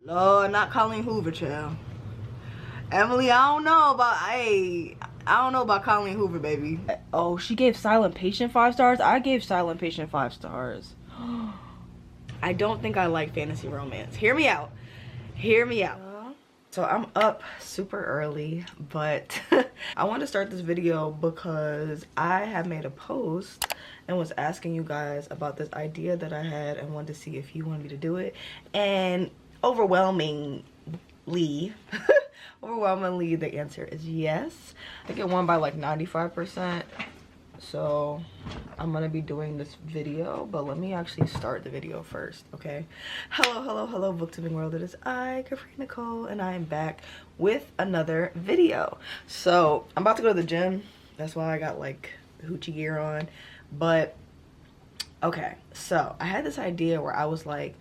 Lord, not Colleen Hoover, child. Emily, I don't know about Colleen Hoover, baby. Oh, she gave Silent Patient 5 stars. I gave Silent Patient 5 stars. I don't think I like fantasy romance. Hear me out. Hear me out. So I'm up super early, but I want to start this video because I have made a post and was asking you guys about this idea that I had and wanted to see if you wanted me to do it. And overwhelmingly, overwhelmingly the answer is yes. I think it won by like 95%. So I'm gonna be doing this video, but let me actually start the video first, okay? Hello booktubing world. It is I, Capri Nicole, and I am back with another video. So I'm about to go to the gym. That's why I got like hoochie gear on. But okay, so I had this idea where I was like,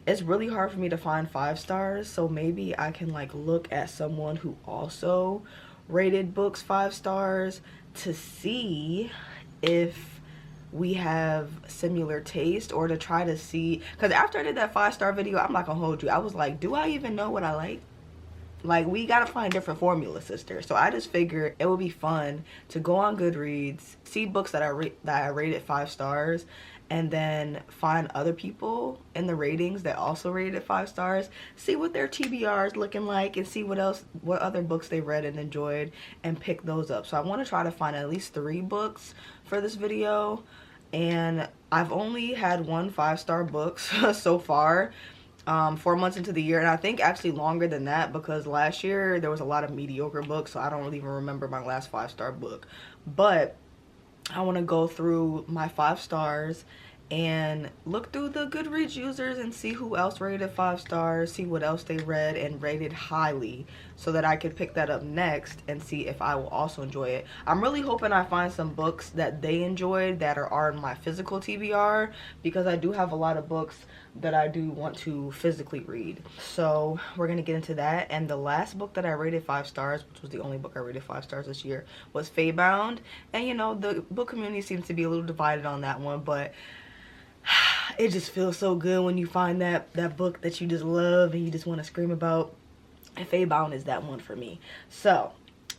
it's really hard for me to find 5 stars, so maybe I can like look at someone who also rated books 5 stars to see if we have similar taste, or to try to see, because after I did that 5-star video, I'm not gonna hold you, I was like, do I even know what I like? Like, we gotta find different formulas, sister. So I just figured it would be fun to go on Goodreads, see books that I rated 5 stars, and then find other people in the ratings that also rated 5 stars, see what their TBR is looking like, and see what other books they read and enjoyed, and pick those up. So I want to try to find at least 3 books for this video, and I've only had 1 5-star book so far, 4 months into the year, and I think actually longer than that, because last year there was a lot of mediocre books, so I don't even remember my last 5-star book. But I want to go through my 5 stars and look through the Goodreads users and see who else rated 5 stars, see what else they read and rated highly, so that I could pick that up next and see if I will also enjoy it. I'm really hoping I find some books that they enjoyed that are in my physical TBR, because I do have a lot of books that I do want to physically read. So we're gonna get into that. And the last book that I rated 5 stars, which was the only book I rated 5 stars this year, was Faybound. And you know, the book community seems to be a little divided on that one, but it just feels so good when you find that book that you just love and you just want to scream about. And Faybound is that one for me. So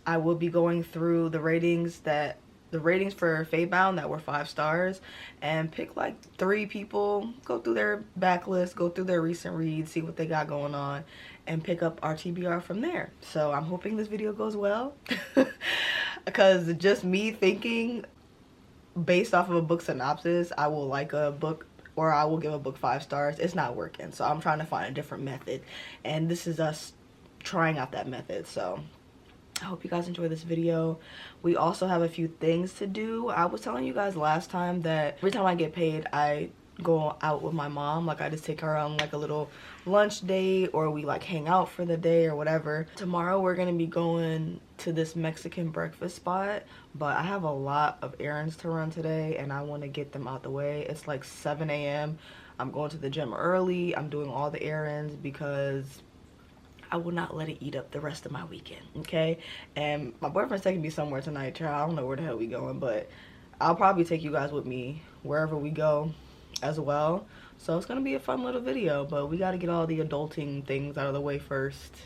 I will be going through the ratings for Faybound that were 5 stars, and pick like 3 people, go through their backlist, go through their recent reads, see what they got going on, and pick up our TBR from there. So I'm hoping this video goes well, because just me thinking based off of a book synopsis I will like a book, or I will give a book 5 stars, it's not working. So I'm trying to find a different method, and this is us trying out that method. So I hope you guys enjoy this video. We also have a few things to do. I was telling you guys last time that every time I get paid, I go out with my mom. Like, I just take her on like a little lunch date, or we like hang out for the day or whatever. Tomorrow we're gonna be going to this Mexican breakfast spot, but I have a lot of errands to run today and I want to get them out the way. It's like 7 a.m. I'm going to the gym early. I'm doing all the errands because I will not let it eat up the rest of my weekend, okay? And my boyfriend's taking me somewhere tonight, child. I don't know where the hell we going, but I'll probably take you guys with me wherever we go as well. So it's gonna be a fun little video, but we gotta get all the adulting things out of the way first.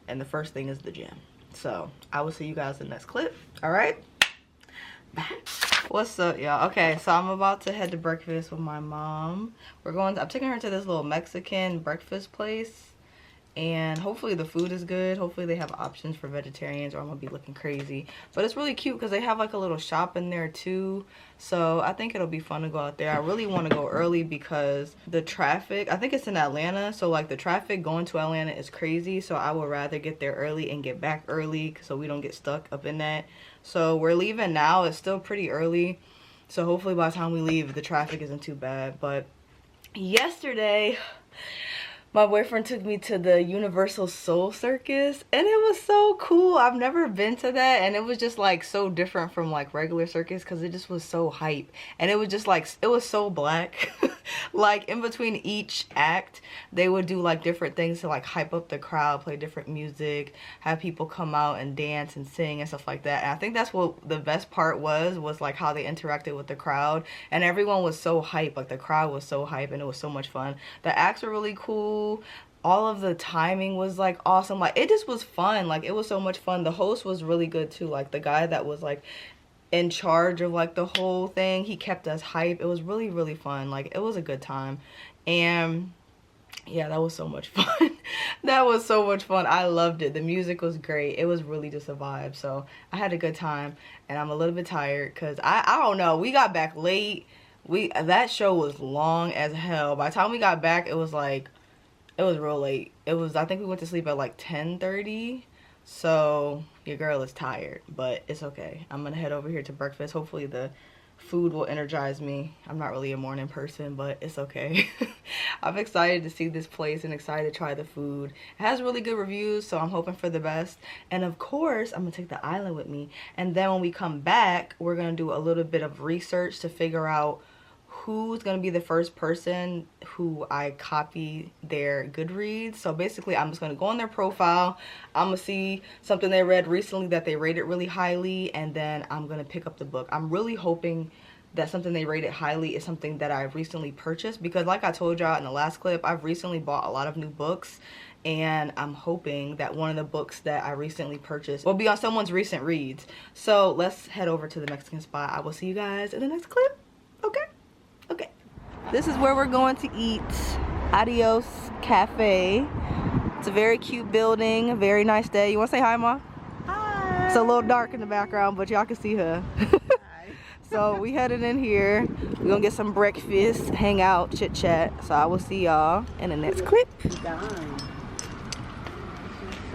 And the first thing is the gym. So I will see you guys in the next clip. All right, bye. What's up, y'all? Okay, so I'm about to head to breakfast with my mom. I'm taking her to this little Mexican breakfast place, and hopefully the food is good. Hopefully they have options for vegetarians, or I'm gonna be looking crazy. But it's really cute because they have like a little shop in there too, so I think it'll be fun to go out there. I really want to go early because the traffic, I think it's in Atlanta, so like the traffic going to Atlanta is crazy, so I would rather get there early and get back early so we don't get stuck up in that. So we're leaving now. It's still pretty early, so hopefully by the time we leave the traffic isn't too bad. But yesterday my boyfriend took me to the Universal Soul Circus, and it was so cool. I've never been to that, and it was just like so different from like regular circus because it just was so hype. And it was just like, it was so black. Like in between each act they would do like different things to like hype up the crowd, play different music, have people come out and dance and sing and stuff like that. And I think that's what the best part was like how they interacted with the crowd, and everyone was so hype. Like the crowd was so hype, and it was so much fun. The acts were really cool. all of the timing was like awesome. Like it just was fun. Like it was so much fun. The host was really good too. Like the guy that was like in charge of like the whole thing, he kept us hype. It was really, really fun. Like it was a good time. And yeah, that was so much fun. That was so much fun. I loved it. The music was great. It was really just a vibe. So I had a good time, and I'm a little bit tired because I don't know, we got back late. That show was long as hell. By the time we got back, it was real late. I think we went to sleep at like 10:30. So your girl is tired, but it's okay. I'm gonna head over here to breakfast. Hopefully the food will energize me. I'm not really a morning person, but it's okay. I'm excited to see this place and excited to try the food. It has really good reviews, so I'm hoping for the best. And of course, I'm gonna take the island with me. And then when we come back, we're gonna do a little bit of research to figure out who's gonna be the first person who I copy their Goodreads. So basically, I'm just gonna go on their profile. I'm gonna see something they read recently that they rated really highly, and then I'm gonna pick up the book. I'm really hoping that something they rated highly is something that I recently purchased, because like I told y'all in the last clip, I've recently bought a lot of new books, and I'm hoping that one of the books that I recently purchased will be on someone's recent reads. So let's head over to the Mexican spot. I will see you guys in the next clip. Okay? Okay. This is where we're going to eat. Adios Cafe. It's a very cute building, a very nice day. You want to say hi, Ma? Hi. It's a little dark in the background, but y'all can see her. Hi. So we headed in here. We're gonna get some breakfast, hang out, chit chat. So I will see y'all in the next clip.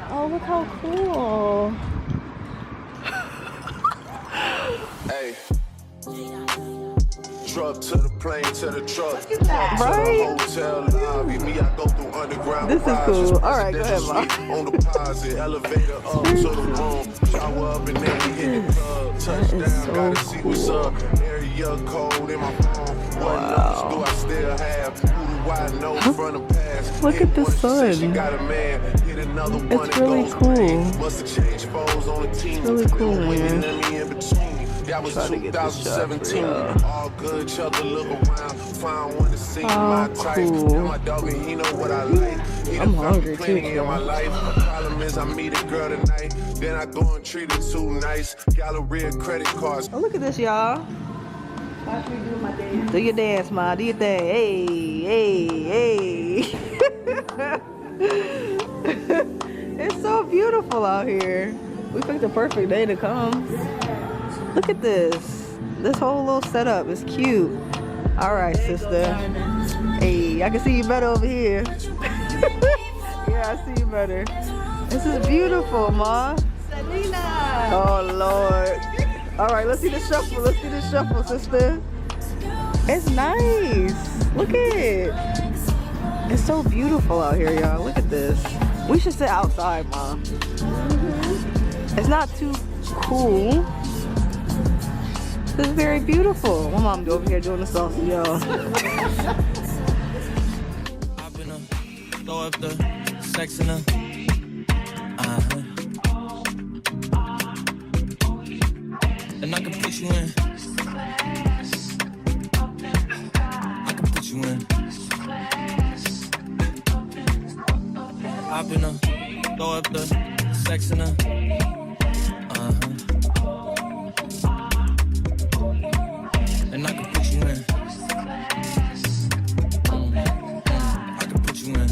Oh, look how cool. Hey. Truck to the plane to the truck. Right? Hotel lobby. Me, I go through underground. This is cool. Alright, go ahead, Ma. On deposit, elevator up to the room. Shower up and then we hit the club. Touchdown, so gotta see what's up. Area code in my phone. What numbers do I still have? Who do I know from the past? Look at the sun. She got a man. Hit another one. It's really cool. Must have changed foes on the team. It's really cool, man. That was 2017. All good, chugga, look around. Find one to see my type. And my dog, and he know what I like. I'm hungry too. In my life. The problem is I meet a girl tonight. Then I go and treat her too nice. Galleria credit cards. Oh, look at this, y'all. Watch me do my dance. Do your dance, Ma. Do your thing. Hey, hey, hey. It's so beautiful out here. We picked the perfect day to come. Look at this. This whole little setup is cute. All right, sister. Hey, I can see you better over here. Yeah, I see you better. This is beautiful, Ma. Selena. Oh, Lord. All right, let's see the shuffle. Let's see the shuffle, sister. It's nice. Look at it. It's so beautiful out here, y'all. Look at this. We should sit outside, Ma. It's not too cool. This is very beautiful. My mom over here doing the sausage, y'all. I'm gonna throw up the sex in her. And I can put you in. I can put you in. I'm gonna throw up the sex in her. And I can put you in. I can put you in.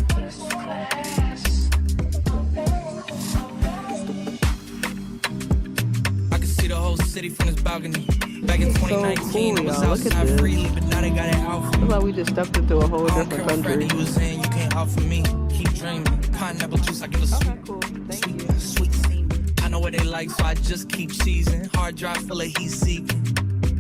I can see the whole city from this balcony. Back in 2019, so cool, it was y'all. Look at outside this. freely, but now they got it out for me. Looks like we just stepped into a whole I don't different care what country. Freddie was saying, you can't out for me. Keep dreaming. Pineapple juice, I give a Okay, sweet, cool. Thank you. sweet semen. I know what they like, so I just keep seasoning. Hard drive full of heat seeking.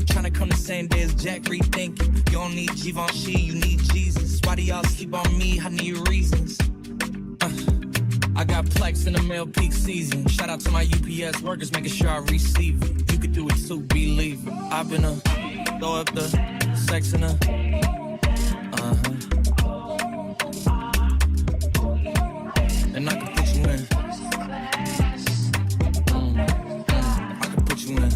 Tryna come the same day as Jack rethinking. You don't need Givenchy, you need Jesus. Why do y'all sleep on me? I need reasons. I got plex in the mail peak season. Shout out to my UPS workers, making sure I receive it. You could do it too, believe it. I've been throw up the sex in her. And I can put you in. I can put you in.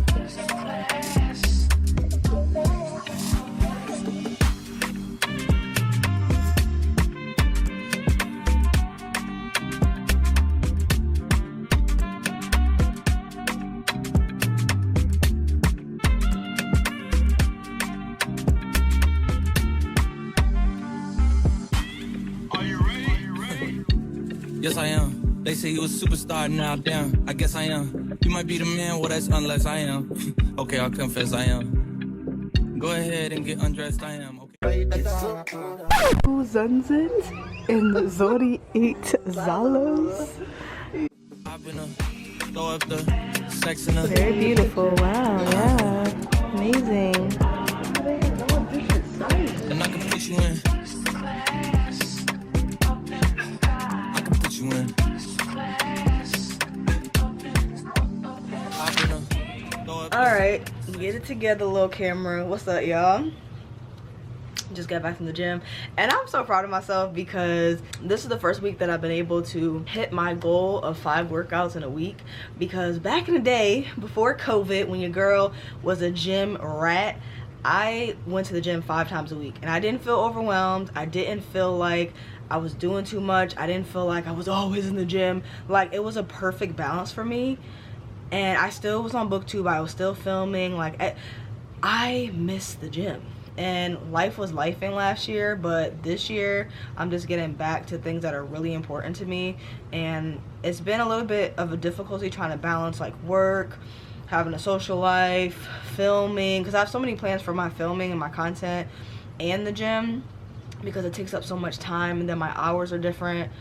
Yes, I am. They say you a superstar now, damn. I guess I am. You might be the man, well, that's unless I am. Okay, I'll confess I am. Go ahead and get undressed, I am. Okay. Zunzins and Zori 8 Zalos. I've been throw up the sex in the Very beautiful. Wow, yeah. Amazing. and I can put you in. I can put you in. I've been throw up Alright, get it together, little camera. What's up, y'all? Just got back from the gym and I'm so proud of myself because this is the first week that I've been able to hit my goal of 5 workouts in a week. Because back in the day, before COVID, when your girl was a gym rat, I went to the gym 5 times a week and I didn't feel overwhelmed. I didn't feel like I was doing too much. I didn't feel like I was always in the gym. Like, it was a perfect balance for me. And I still was on booktube. I was still filming. Like, I missed the gym. And life was lifing last year, but this year I'm just getting back to things that are really important to me. And it's been a little bit of a difficulty trying to balance like work, having a social life, filming, because I have so many plans for my filming and my content and the gym, because it takes up so much time. And then my hours are different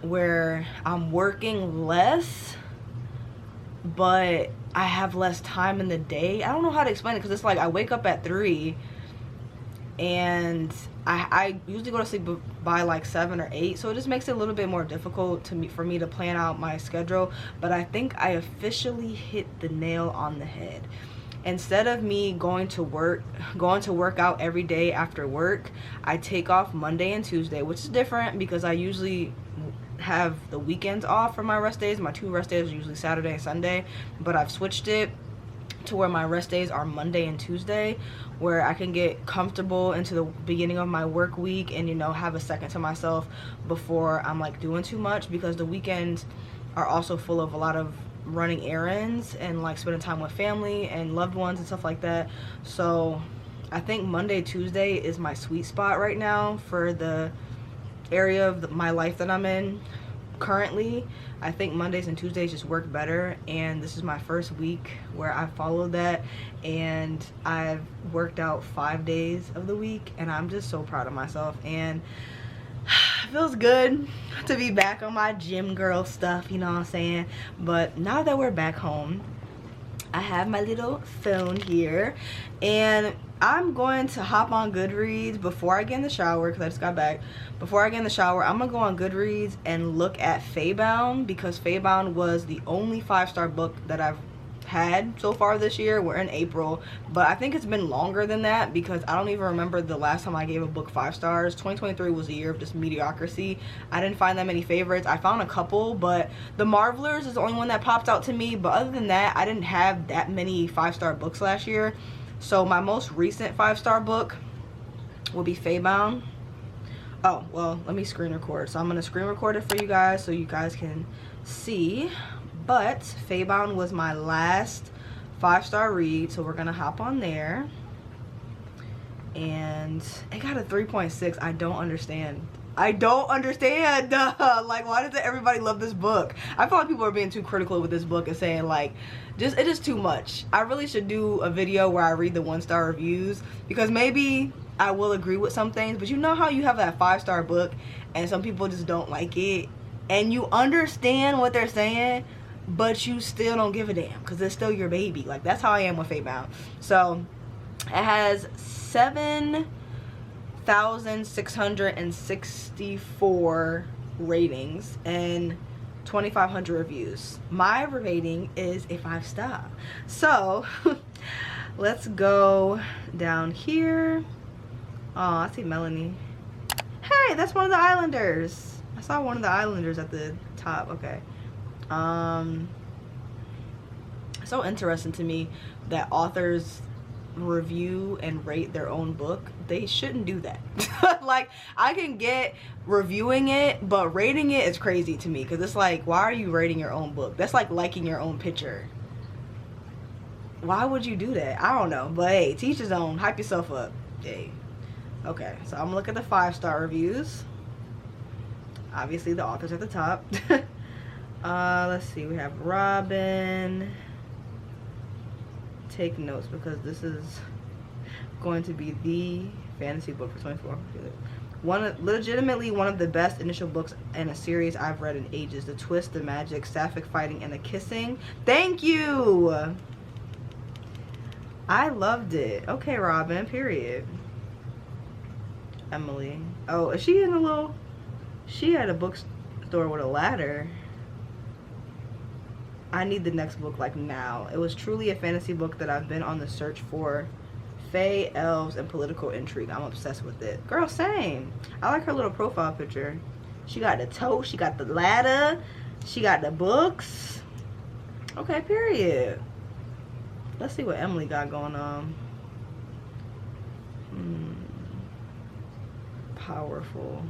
where I'm working less but I have less time in the day. I don't know how to explain it, because it's like I wake up at 3 and I usually go to sleep by like 7 or 8, so it just makes it a little bit more difficult for me to plan out my schedule. But I think I officially hit the nail on the head. Instead of me going to work out every day after work, I take off Monday and Tuesday, which is different because I usually have the weekends off for my rest days. My 2 rest days are usually Saturday and Sunday, but I've switched it to where my rest days are Monday and Tuesday, where I can get comfortable into the beginning of my work week and, you know, have a second to myself before I'm like doing too much, because the weekends are also full of a lot of running errands and like spending time with family and loved ones and stuff like that. So I think Monday, Tuesday is my sweet spot right now for the area of my life that I'm in currently. I think Mondays and Tuesdays just work better, and this is my first week where I followed that, and I've worked out 5 days of the week, and I'm just so proud of myself. And it feels good to be back on my gym girl stuff, you know what I'm saying? But now that we're back home, I have my little phone here, and I'm going to hop on Goodreads before I get in the shower, because I just got back. Before I get in the shower, I'm going to go on Goodreads and look at Faybound, because Faybound was the only 5-star book that I've had so far this year. We're in April, but I think it's been longer than that, because I don't even remember the last time I gave a book 5 stars. 2023 was a year of just mediocrity. I didn't find that many favorites. I found a couple, but The Marvelers is the only one that popped out to me. But other than that, I didn't have that many 5-star books last year. So my most recent 5-star book will be Faybound. Oh, well, let me screen record. So I'm going to screen record it for you guys so you guys can see. But Faybound was my last 5-star read, so we're going to hop on there. And it got a 3.6. I don't understand. Like, why does everybody love this book? I feel like people are being too critical with this book and saying like, it's just too much. I really should do a video where I read the 1-star reviews, because maybe I will agree with some things, but you know how you have that 5-star book and some people just don't like it, and you understand what they're saying, but you still don't give a damn because it's still your baby. Like, that's how I am with Faybound. So it has 7,664 ratings and 2,500 reviews. My rating is a 5-star. So let's go down here. Oh, I see Melanie. Hey, that's one of the Islanders. I saw one of the Islanders at the top. Okay. So interesting to me that authors review and rate their own book. They shouldn't do that. Like, I can get reviewing it, but rating it is crazy to me, because it's like, why are you rating your own book? That's like liking your own picture. Why would you do that? I don't know, but hey, teach his own. Hype yourself up. Hey. Okay, so I'm gonna look at the 5-star reviews. Obviously the author's at the top. Let's see, we have Robin. Take notes because this is going to be the fantasy book for 24. Legitimately one of the best initial books in a series I've read in ages. The twist, the magic, sapphic fighting, and the kissing. Thank you! I loved it. Okay, Robin, period. Emily. Oh, is she in a little... She had a bookstore with a ladder. I need the next book like now. It was truly a fantasy book that I've been on the search for. Fae, elves, and political intrigue. I'm obsessed with it. Girl, same. I like her little profile picture. She got the tote. She got the ladder. She got the books. Okay, period. Let's see what Emily got going on. Powerful.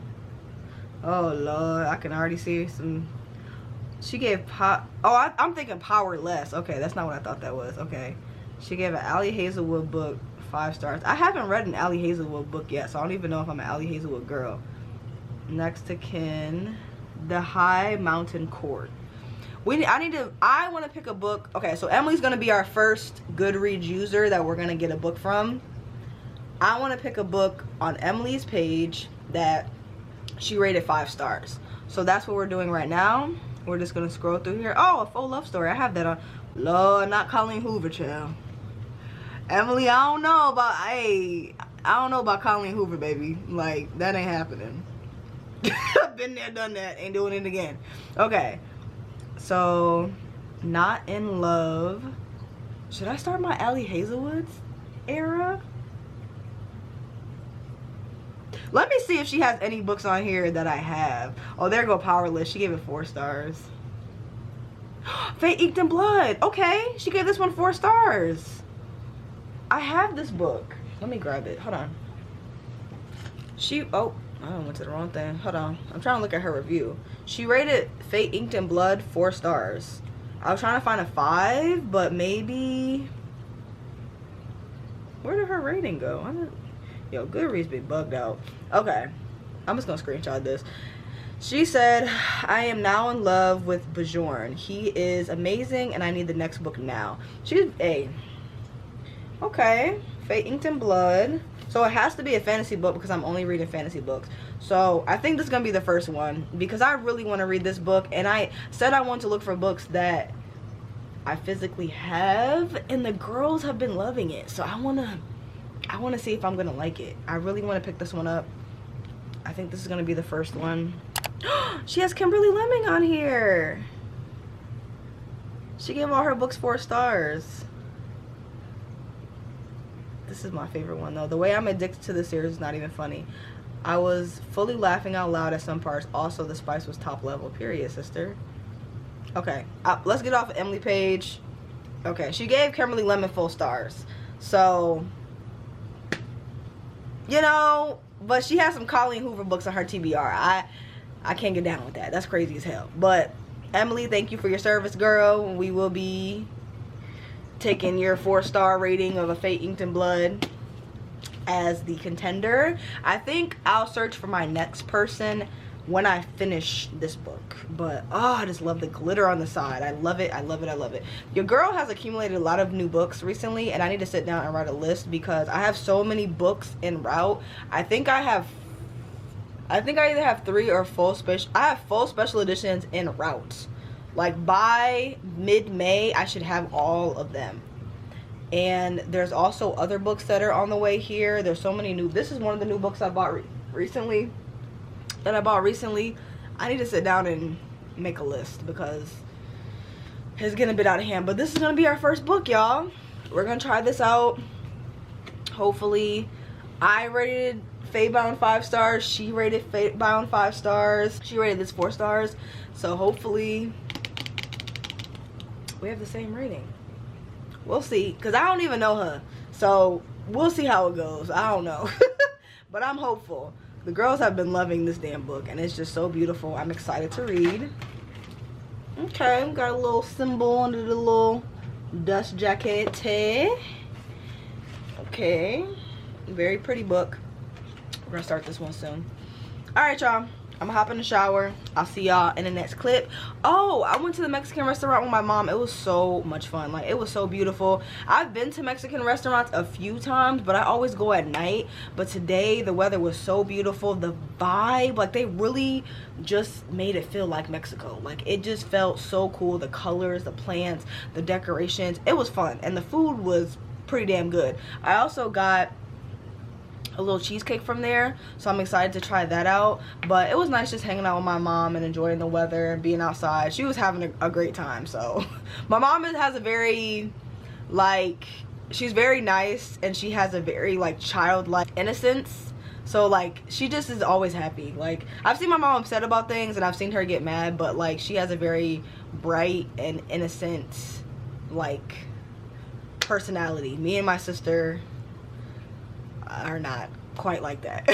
Oh, Lord. I can already see some... She gave I'm thinking powerless. Okay, that's not what I thought that was. Okay. She gave an Allie Hazelwood book 5 stars. I haven't read an Allie Hazelwood book yet, so I don't even know if I'm an Allie Hazelwood girl. Next to kin, The High Mountain Court. I want to pick a book. Okay, so Emily's going to be our first Goodreads user that we're going to get a book from. I want to pick a book on Emily's page that she rated 5 stars. So that's what we're doing right now. We're just going to scroll through here. Oh, a faux love story. I have that on. Lord, not Colleen Hoover, child. Emily, I don't know about Colleen Hoover, baby. Like, that ain't happening. Been there, done that. Ain't doing it again. Okay. So, Not in Love. Should I start my Allie Hazelwood's era? Let me see if she has any books on here that I have. Oh, there go Powerless. She gave it 4 stars. Fate Inked in Blood. Okay, she gave this one 4 stars. I have this book. Let me grab it. Hold on. Oh, I went to the wrong thing. Hold on. I'm trying to look at her review. She rated Fate Inked in Blood 4 stars. I was trying to find a 5, but maybe... Where did her rating go? Yo, Goodreads be bugged out. Okay, I'm just gonna screenshot this. She said, I am now in love with Bjorn. He is amazing and I need the next book now. She's a... Okay, Fate Inked in Blood. So it has to be a fantasy book because I'm only reading fantasy books. So I think this is gonna be the first one because I really want to read this book. And I said I want to look for books that I physically have. And the girls have been loving it. So I want to see if I'm gonna like it. I really want to pick this one up. I think this is gonna be the first one. She has Kimberly Lemming on here. She gave all her books 4 stars. This is my favorite one though. The way I'm addicted to the series is not even funny. I was fully laughing out loud at some parts. Also, the spice was top level. Period, sister. Okay, let's get off of Emily page. Okay, she gave Kimberly Lemon 4 stars. So, you know, but she has some Colleen Hoover books on her TBR. I can't get down with that. That's crazy as hell. But Emily, thank you for your service, girl. We will be taking your 4-star rating of A Fate Inked in Blood as the contender. I think I'll search for my next person when I finish this book. But oh, I just love the glitter on the side. I love it. I love it. I love it. Your girl has accumulated a lot of new books recently, and I need to sit down and write a list because I have so many books en route. I think I either have 3 or full special editions en route. Like by mid-May, I should have all of them. And there's also other books that are on the way here. There's so many new. This is one of the new books I bought recently. I need to sit down and make a list because it's getting a bit out of hand. But this is gonna be our first book, y'all. We're gonna try this out. Hopefully, I rated Fatebound 5 stars. She rated Fatebound 5 stars. She rated this 4 stars. So hopefully we have the same rating. We'll see, because I don't even know her. So we'll see how it goes. I don't know. But I'm hopeful. The girls have been loving this damn book, and it's just so beautiful. I'm excited to read. Okay, got a little symbol under the little dust jacket. Okay, very pretty book. We're gonna start this one soon. All right, y'all. I'm gonna hop in the shower. I'll see y'all in the next clip. Oh, I went to the Mexican restaurant with my mom. It was so much fun. Like, it was so beautiful. I've been to Mexican restaurants a few times, but I always go at night. But today the weather was so beautiful. The vibe, like, they really just made it feel like Mexico. Like, it just felt so cool. The colors, the plants, the decorations, it was fun, and the food was pretty damn good. I also got a little cheesecake from there, so I'm excited to try that out. But it was nice just hanging out with my mom and enjoying the weather and being outside. She was having a great time. So my mom has a very, like, she's very nice, and she has a very, like, childlike innocence. So, like, she just is always happy. Like, I've seen my mom upset about things and I've seen her get mad, but, like, she has a very bright and innocent, like, personality. Me and my sister are not quite like that.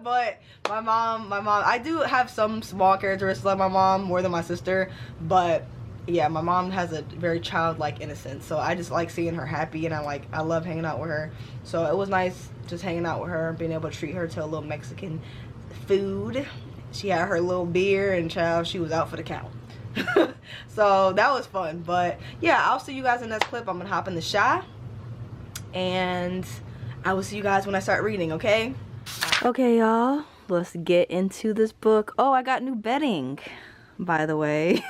But my mom, I do have some small characteristics like my mom, more than my sister, but yeah, my mom has a very childlike innocence, so I just like seeing her happy, and I love hanging out with her. So it was nice just hanging out with her, being able to treat her to a little Mexican food. She had her little beer, and child, she was out for the count. So that was fun. But yeah, I'll see you guys in the next clip. I'm gonna hop in the shower, and I will see you guys when I start reading, okay? Okay, y'all, let's get into this book. Oh, I got new bedding, by the way.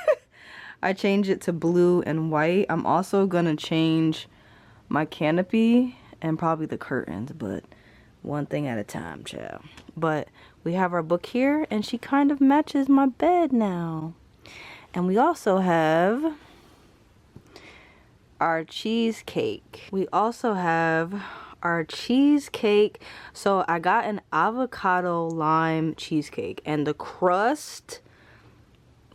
I changed it to blue and white. I'm also gonna change my canopy and probably the curtains, but one thing at a time, child. But we have our book here, and she kind of matches my bed now. And we also have our cheesecake. So I got an avocado lime cheesecake, and the crust,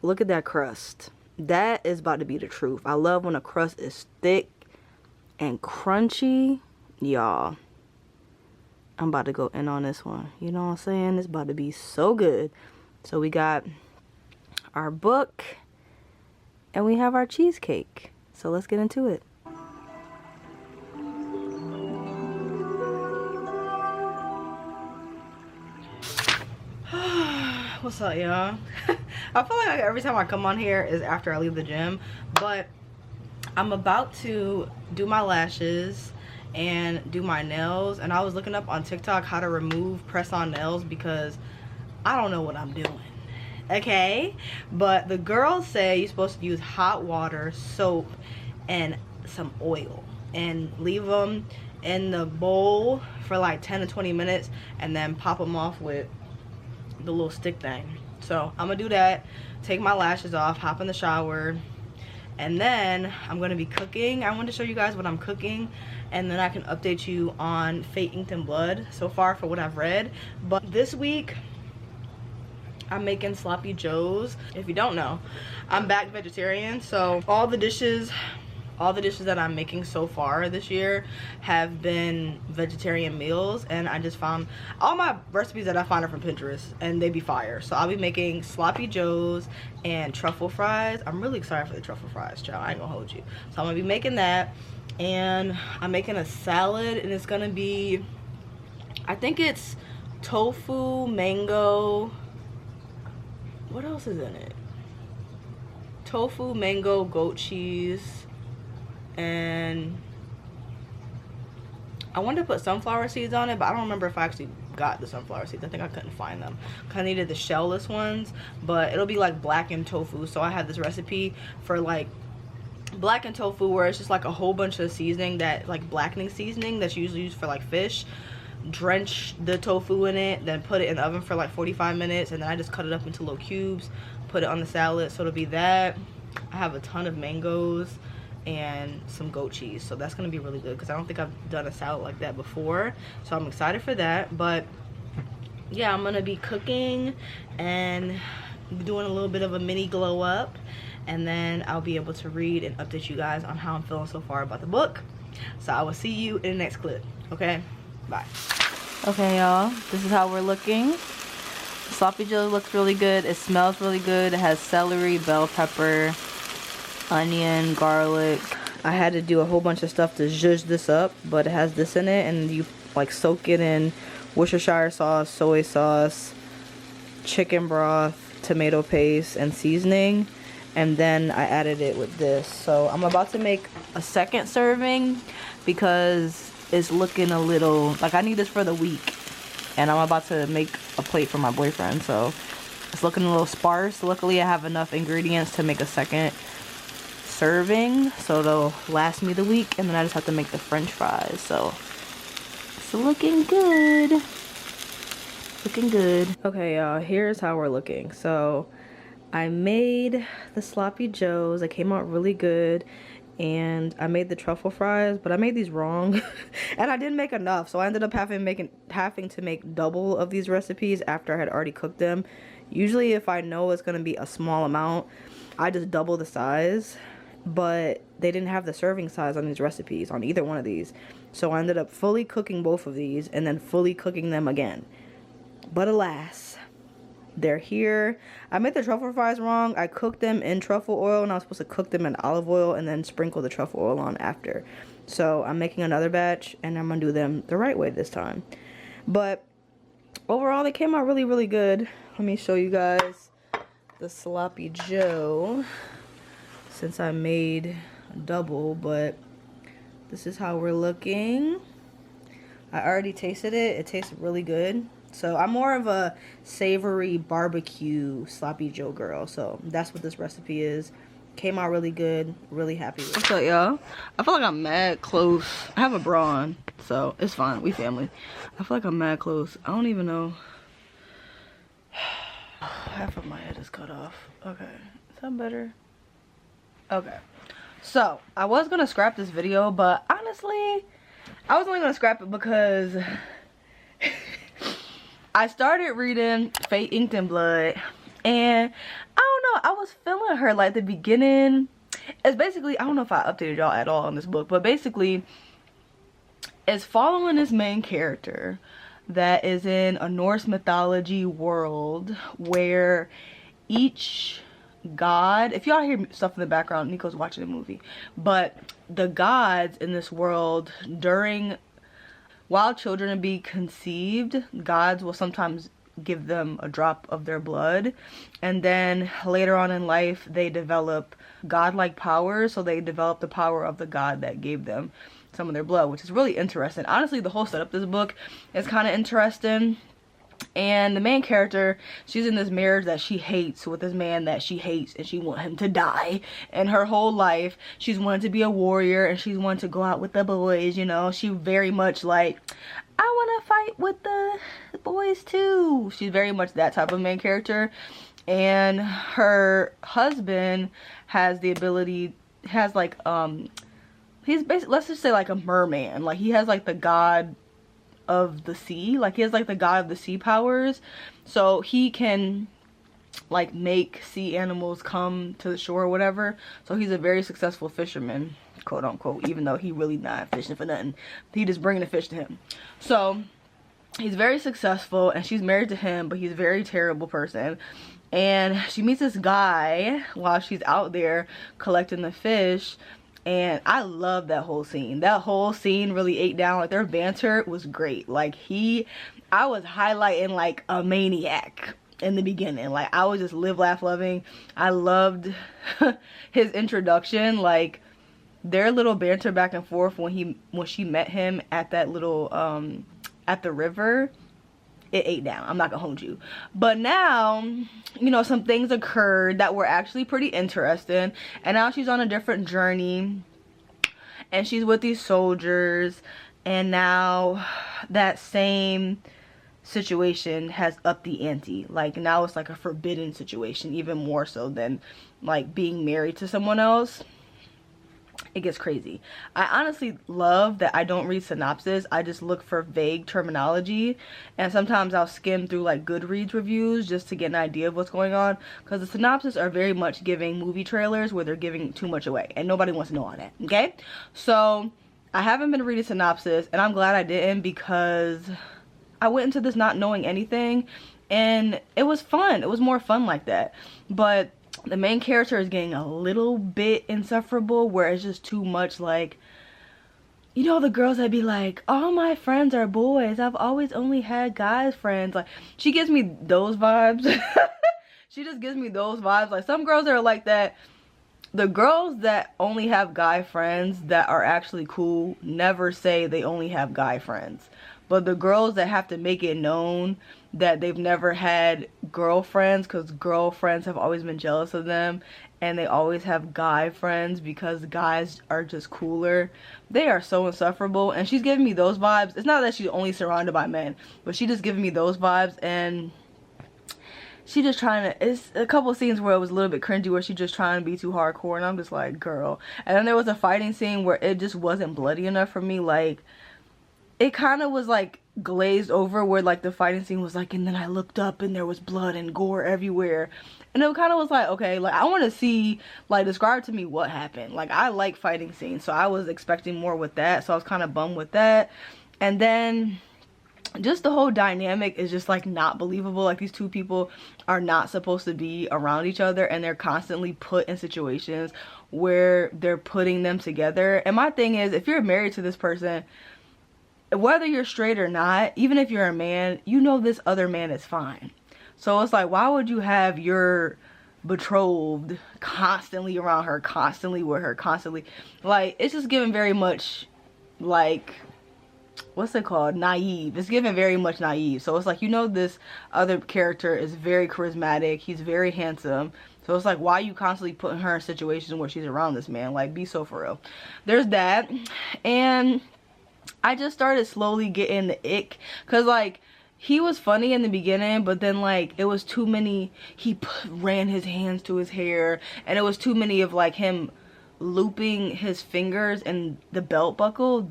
look at that crust. That is about to be the truth. I love when a crust is thick and crunchy. Y'all, I'm about to go in on this one. You know what I'm saying? It's about to be so good. So we got our book and we have our cheesecake. So let's get into it. What's up, y'all? I feel like every time I come on here is after I leave the gym, but I'm about to do my lashes and do my nails, and I was looking up on TikTok how to remove press-on nails because I don't know what I'm doing, okay? But the girls say you're supposed to use hot water, soap, and some oil, and leave them in the bowl for like 10 to 20 minutes, and then pop them off with the little stick thing. So I'm gonna do that, take my lashes off, hop in the shower, and then I'm gonna be cooking. I want to show you guys what I'm cooking, and then I can update you on Fate Inked in Blood so far for what I've read. But this week I'm making sloppy joes. If you don't know, I'm back vegetarian, so all the dishes that I'm making so far this year have been vegetarian meals, and I just found all my recipes that I find are from Pinterest, and they be fire. So I'll be making sloppy joes and truffle fries. I'm really excited for the truffle fries, child. I ain't gonna hold you. So I'm gonna be making that, and I'm making a salad, and it's gonna be, I think it's tofu, mango, what else is in it? Tofu, mango, goat cheese, and I wanted to put sunflower seeds on it, but I don't remember if I actually got the sunflower seeds. I think I couldn't find them. I needed the shellless ones, but it'll be like blackened tofu. So I have this recipe for like blackened tofu where it's just like a whole bunch of seasoning, that like blackening seasoning that's usually used for like fish. Drench the tofu in it, then put it in the oven for like 45 minutes, and then I just cut it up into little cubes, put it on the salad. So it'll be that. I have a ton of mangoes and some goat cheese, so that's gonna be really good because I don't think I've done a salad like that before, so I'm excited for that. But yeah, I'm gonna be cooking and doing a little bit of a mini glow up, and then I'll be able to read and update you guys on how I'm feeling so far about the book. So I will see you in the next clip. Okay, bye. Okay, y'all, this is how we're looking. Sloppy Joe looks really good. It smells really good. It has celery, bell pepper, onion, garlic. I had to do a whole bunch of stuff to zhuzh this up, but it has this in it, and you like soak it in Worcestershire sauce, soy sauce, chicken broth, tomato paste, and seasoning. And then I added it with this. So I'm about to make a second serving because it's looking a little like I need this for the week. And I'm about to make a plate for my boyfriend. So it's looking a little sparse. Luckily I have enough ingredients to make a second serving. So it'll last me the week. And then I just have to make the french fries. So it's looking good. Looking good. Okay, y'all, here's how we're looking. So I made the sloppy joes. They came out really good. And I made the truffle fries, but I made these wrong. And I didn't make enough, so I ended up having to make double of these recipes after I had already cooked them. Usually if I know it's gonna be a small amount, I just double the size. But they didn't have the serving size on these recipes, on either one of these. So I ended up fully cooking both of these and then fully cooking them again. But alas, they're here. I made the truffle fries wrong. I cooked them in truffle oil and I was supposed to cook them in olive oil and then sprinkle the truffle oil on after. So I'm making another batch and I'm gonna do them the right way this time. But overall they came out really, really good. Let me show you guys the sloppy joe since I made double, but this is how we're looking. I already tasted it. It tastes really good. So I'm more of a savory barbecue sloppy joe girl. So that's what this recipe is. Came out really good. Really happy with it. What's up, y'all? I feel like I'm mad close. I have a bra on, so it's fine. We family. I feel like I'm mad close. I don't even know. Half of my head is cut off. Okay. Is that better? Okay. So I was going to scrap this video, but honestly, I was only going to scrap it because I started reading Fate Inked in Blood, and I don't know, I was feeling her. Like the beginning, it's basically, I don't know if I updated y'all at all on this book, but basically it's following this main character that is in a Norse mythology world where each god, if y'all hear stuff in the background, Nico's watching a movie, but the gods in this world, while children are being conceived, gods will sometimes give them a drop of their blood, and then later on in life they develop godlike powers. So they develop the power of the god that gave them some of their blood, which is really interesting. Honestly, the whole setup of this book is kind of interesting. And the main character, she's in this marriage that she hates with this man that she hates, and she wants him to die. And her whole life she's wanted to be a warrior, and she's wanted to go out with the boys, you know. She very much like, I want to fight with the boys too. She's very much that type of main character. And her husband has the ability, has like he's basically, let's just say like a merman. Like he has like the god of the sea, like he has like the god of the sea powers, so he can like make sea animals come to the shore or whatever. So he's a very successful fisherman, quote unquote, even though he really not fishing for nothing. He just bringing the fish to him. So he's very successful and she's married to him, but he's a very terrible person. And she meets this guy while she's out there collecting the fish. And I love that whole scene. That whole scene really ate down. Like their banter was great. Like I was highlighting like a maniac in the beginning. Like I was just live, laugh, loving. I loved his introduction. Like their little banter back and forth when she met him at that little at the river. It ate down. I'm not gonna hold you. But now, you know, some things occurred that were actually pretty interesting. And now she's on a different journey. And she's with these soldiers. And now that same situation has upped the ante. Like now it's like a forbidden situation. Even more so than like being married to someone else. It gets crazy. I honestly love that I don't read synopsis. I just look for vague terminology, and sometimes I'll skim through like Goodreads reviews just to get an idea of what's going on, because the synopsis are very much giving movie trailers where they're giving too much away and nobody wants to know all that. Okay, so I haven't been reading synopsis, and I'm glad I didn't, because I went into this not knowing anything and it was fun. It was more fun like that. But the main character is getting a little bit insufferable, where it's just too much like you know, the girls that be like, all my friends are boys, I've always only had guys friends. Like, she gives me those vibes. She just gives me those vibes. Like, some girls that are like that, the girls that only have guy friends that are actually cool never say they only have guy friends. But the girls that have to make it known that they've never had girlfriends because girlfriends have always been jealous of them, and they always have guy friends because guys are just cooler, they are so insufferable. And she's giving me those vibes. It's not that she's only surrounded by men, but she just giving me those vibes. And she just trying to, it's a couple of scenes where it was a little bit cringy where she just trying to be too hardcore, and I'm just like, girl. And then there was a fighting scene where it just wasn't bloody enough for me. Like, it kind of was like glazed over, where like the fighting scene was like, and then I looked up and there was blood and gore everywhere. And it kind of was like, okay, like I want to see, like, describe to me what happened. Like, I like fighting scenes, so I was expecting more with that, so I was kind of bummed with that. And then just the whole dynamic is just like not believable. Like, these two people are not supposed to be around each other, and they're constantly put in situations where they're putting them together. And my thing is, if you're married to this person, whether you're straight or not, even if you're a man, you know this other man is fine. So it's like, why would you have your betrothed constantly around her, constantly with her, constantly? Like, it's just giving very much, like, what's it called? Naive. It's giving very much naive. So it's like, you know, this other character is very charismatic. He's very handsome. So it's like, why are you constantly putting her in situations where she's around this man? Like, be so for real. There's that. And I just started slowly getting the ick, because like, he was funny in the beginning, but then like it was too many, ran his hands to his hair, and it was too many of like him looping his fingers in the belt buckle.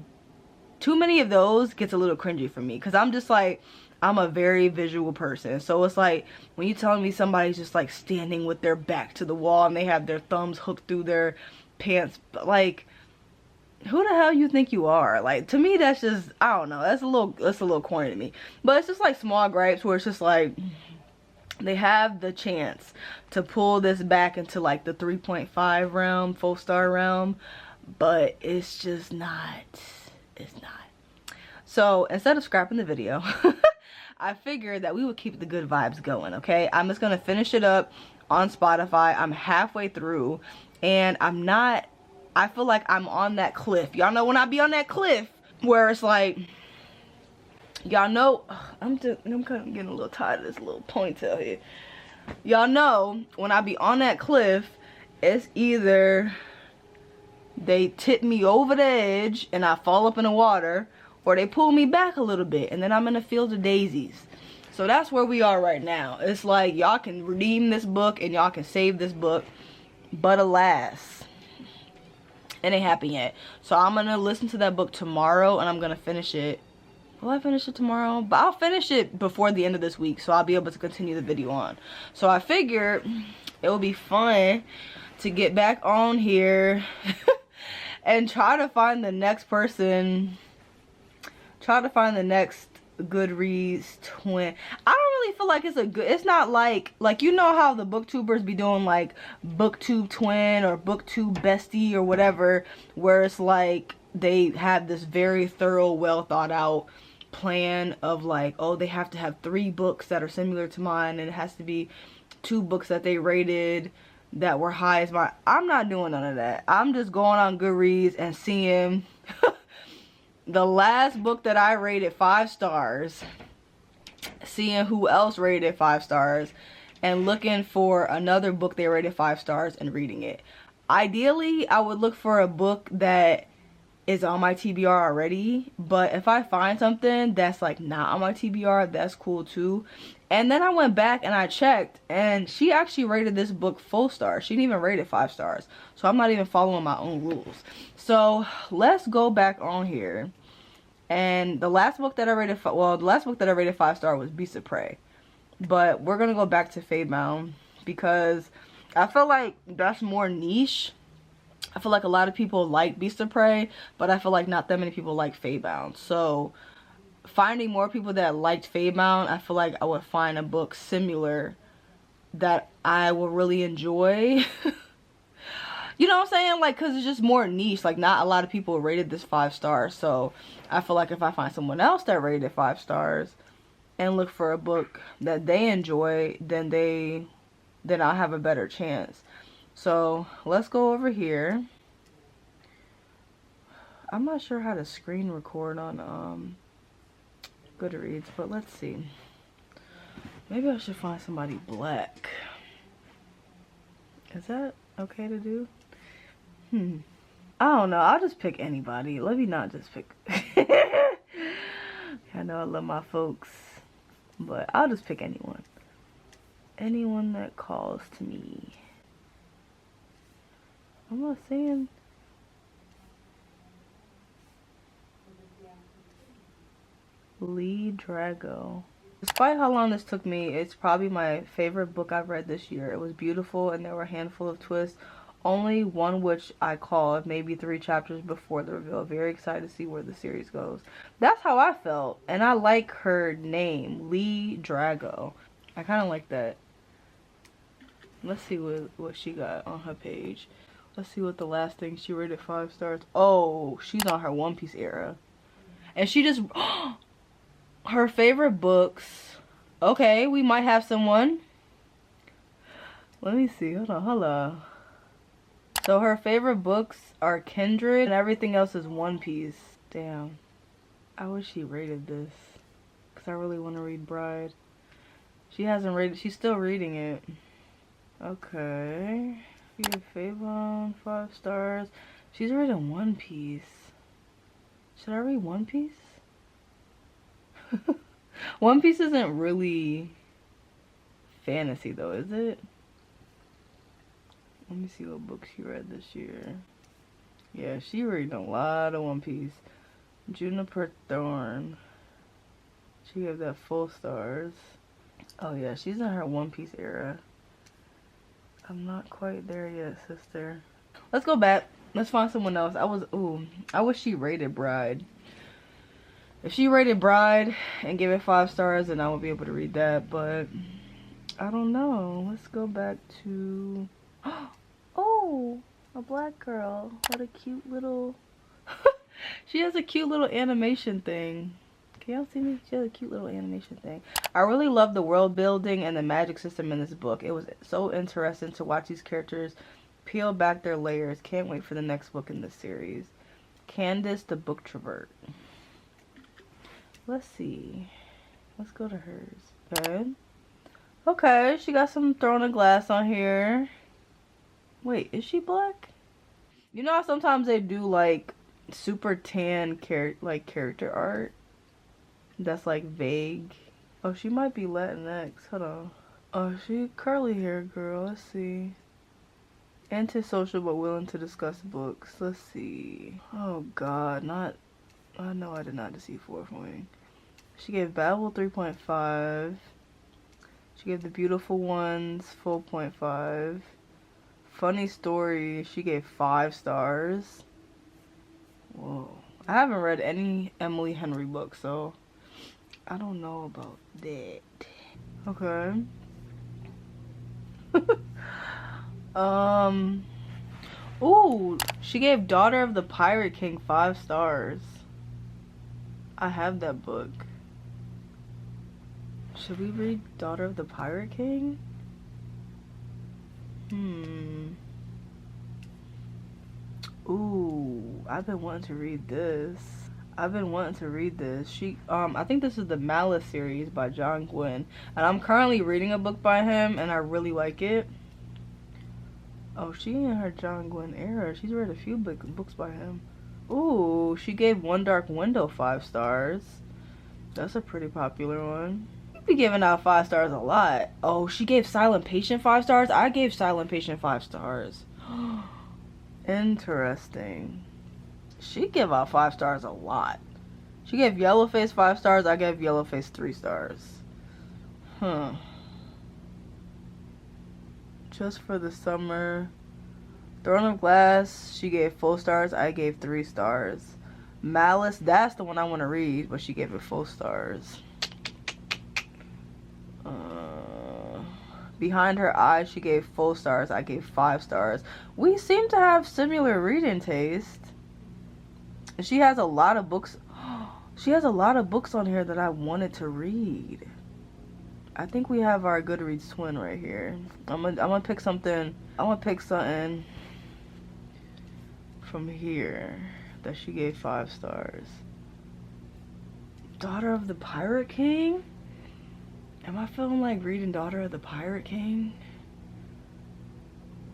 Too many of those gets a little cringy for me, because I'm just like, I'm a very visual person. So it's like, when you telling me somebody's just like standing with their back to the wall and they have their thumbs hooked through their pants, like, who the hell you think you are? Like, to me, that's just, I don't know, that's a little corny to me. But it's just like small gripes where it's just like, they have the chance to pull this back into like the 3.5 realm, 4-star realm, but it's just not, it's not. So instead of scrapping the video, I figured that we would keep the good vibes going, okay? I'm just gonna finish it up on Spotify. I'm halfway through, and I feel like I'm on that cliff. Y'all know when I be on that cliff where it's like, y'all know, I'm kind of getting a little tired of this little ponytail here. Y'all know when I be on that cliff, it's either they tip me over the edge and I fall up in the water, or they pull me back a little bit and then I'm in a field of daisies. So that's where we are right now. It's like, y'all can redeem this book and y'all can save this book, but alas, it ain't happened yet. So I'm gonna listen to that book tomorrow, and I'm gonna finish it. Will I finish it tomorrow? But I'll finish it before the end of this week, so I'll be able to continue the video on. So I figured it would be fun to get back on here and try to find the next person, try to find the next Goodreads twin. I don't really feel like it's not like you know how the booktubers be doing like booktube twin or booktube bestie or whatever, where it's like they have this very thorough, well thought out plan of like, oh, they have to have 3 books that are similar to mine, and it has to be 2 books that they rated that were high as mine. I'm not doing none of that. I'm just going on Goodreads and seeing the last book that I rated 5 stars, seeing who else rated 5 stars, and looking for another book they rated 5 stars and reading it. Ideally, I would look for a book that is on my TBR already, but if I find something that's like not on my TBR, that's cool too. And then I went back and I checked, and she actually rated this book full stars. She didn't even rate it 5 stars. So I'm not even following my own rules. So let's go back on here. And the last book that I rated, the last book that I rated 5 star was Beasts of Prey. But we're gonna go back to Fadebound because I feel like that's more niche. I feel like a lot of people like Beasts of Prey, but I feel like not that many people like Fadebound. So finding more people that liked Fadebound, I feel like I would find a book similar that I will really enjoy. You know what I'm saying? Like, because it's just more niche. Like, not a lot of people rated this 5 stars. So, I feel like if I find someone else that rated it 5 stars and look for a book that they enjoy, then I'll have a better chance. So, let's go over here. I'm not sure how to screen record on Goodreads, but let's see. Maybe I should find somebody black. Is that okay to do? I don't know. I'll just pick anybody. Let me not just pick. I know I love my folks, but I'll just pick anyone. Anyone that calls to me. I'm not saying. Lee Drago. Despite how long this took me, it's probably my favorite book I've read this year. It was beautiful and there were a handful of twists. Only one which I called maybe 3 chapters before the reveal. Very excited to see where the series goes. That's how I felt. And I like her name, Lee Drago. I kind of like that. Let's see what she got on her page. Let's see what the last thing she rated 5 stars. Oh, she's on her One Piece era. And she just... her favorite books. Okay, we might have someone. Let me see. Hold on. So her favorite books are Kindred and everything else is One Piece. Damn. I wish she rated this. Because I really want to read Bride. She hasn't rated. She's still reading it. Okay. Your favorite 5 stars. She's reading One Piece. Should I read One Piece? One Piece isn't really fantasy though, is it? Let me see what books she read this year. Yeah, she read a lot of One Piece. Juniper Thorn. She gave that full stars. Oh yeah, she's in her One Piece era. I'm not quite there yet, sister. Let's go back. Let's find someone else. I wish she rated Bride. If she rated Bride and gave it 5 stars, then I would be able to read that, but I don't know. Let's go back to... Oh, a black girl. What a cute little... She has a cute little animation thing. Can y'all see me? She has a cute little animation thing. I really love the world building and the magic system in this book. It was so interesting to watch these characters peel back their layers. Can't wait for the next book in this series. Candace the Book Travert. Let's see. Let's go to hers. Okay. Okay, she got some Throne of Glass on here. Wait, is she black? You know how sometimes they do like super tan character art? That's like vague. Oh, she might be Latinx. Hold on. Oh, she curly hair girl. Let's see. Antisocial but willing to discuss books. Let's see. Oh God, not... I know I did not deceive 4 for me. She gave Babel 3.5. She gave The Beautiful Ones 4.5. Funny Story, she gave 5 stars. Whoa. I haven't read any Emily Henry book, so I don't know about that. Okay. Ooh, she gave Daughter of the Pirate King 5 stars. I have that book. Should we read Daughter of the Pirate King? Ooh, I've been wanting to read this. She, I think this is the Malice series by John Gwynne. And I'm currently reading a book by him and I really like it. Oh, she in her John Gwynne era. She's read a few books by him. Ooh, she gave One Dark Window 5 stars. That's a pretty popular one. You be giving out 5 stars a lot. Oh, she gave Silent Patient 5 stars? I gave Silent Patient 5 stars. Interesting. She give out 5 stars a lot. She gave Yellowface 5 stars. I gave Yellowface 3 stars. Huh. Just for the Summer. Throne of Glass, she gave full stars. I gave 3 stars. Malice, that's the one I want to read, but she gave it full stars. Behind Her Eyes, she gave full stars. I gave 5 stars. We seem to have similar reading taste. She has a lot of books. She has a lot of books on here that I wanted to read. I think we have our Goodreads twin right here. I'm gonna pick something. I'm gonna pick something from here that she gave 5 stars. Daughter of the Pirate King? Am I feeling like reading Daughter of the Pirate King?